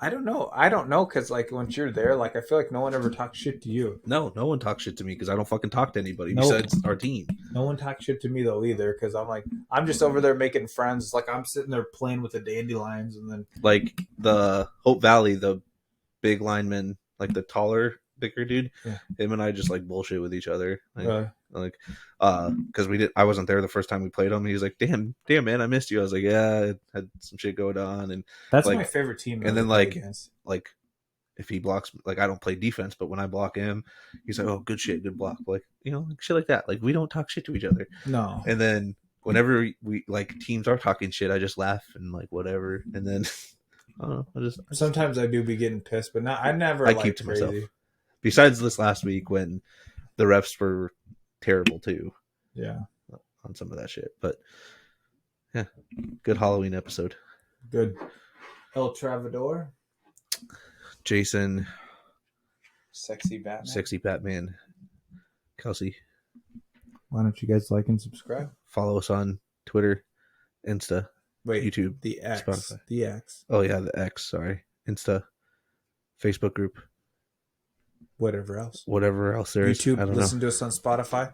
I don't know, because, like, once you're there, like, I feel like no one ever talks shit to you. No one talks shit to me because I don't fucking talk to anybody Nope. besides our team. No one talks shit to me, though, either, because I'm just over there making friends. Like, I'm sitting there playing with the dandelions, and then... Like the Hope Valley, the big lineman, like the taller thicker dude. Yeah. Him and I just like bullshit with each other. Really? Like, because I wasn't there the first time we played him. He was like, "Damn, man, I missed you." I was like, "Yeah, I had some shit going on," and That's like, my favorite team. and then to play like, against. if he blocks, like I don't play defense, but when I block him, he's like, "Oh, good shit, good block," like like shit like that. Like we don't talk shit to each other. No. And then whenever we like teams are talking shit, I just laugh and like whatever. And then I don't know. I just Sometimes I do be getting pissed, but I never I like keep to crazy. myself. Besides this last week when the refs were terrible too. Yeah. On some of that shit, but yeah, good Halloween episode. Good. El Travador. Jason. Sexy Batman. Sexy Batman. Kelsey. Why don't you guys like and subscribe? Follow us on Twitter, Insta, YouTube, the X, Spotify. The X. Oh yeah, the X. Sorry, Insta, Facebook group, whatever else there is. YouTube. I don't Listen know. to us on Spotify.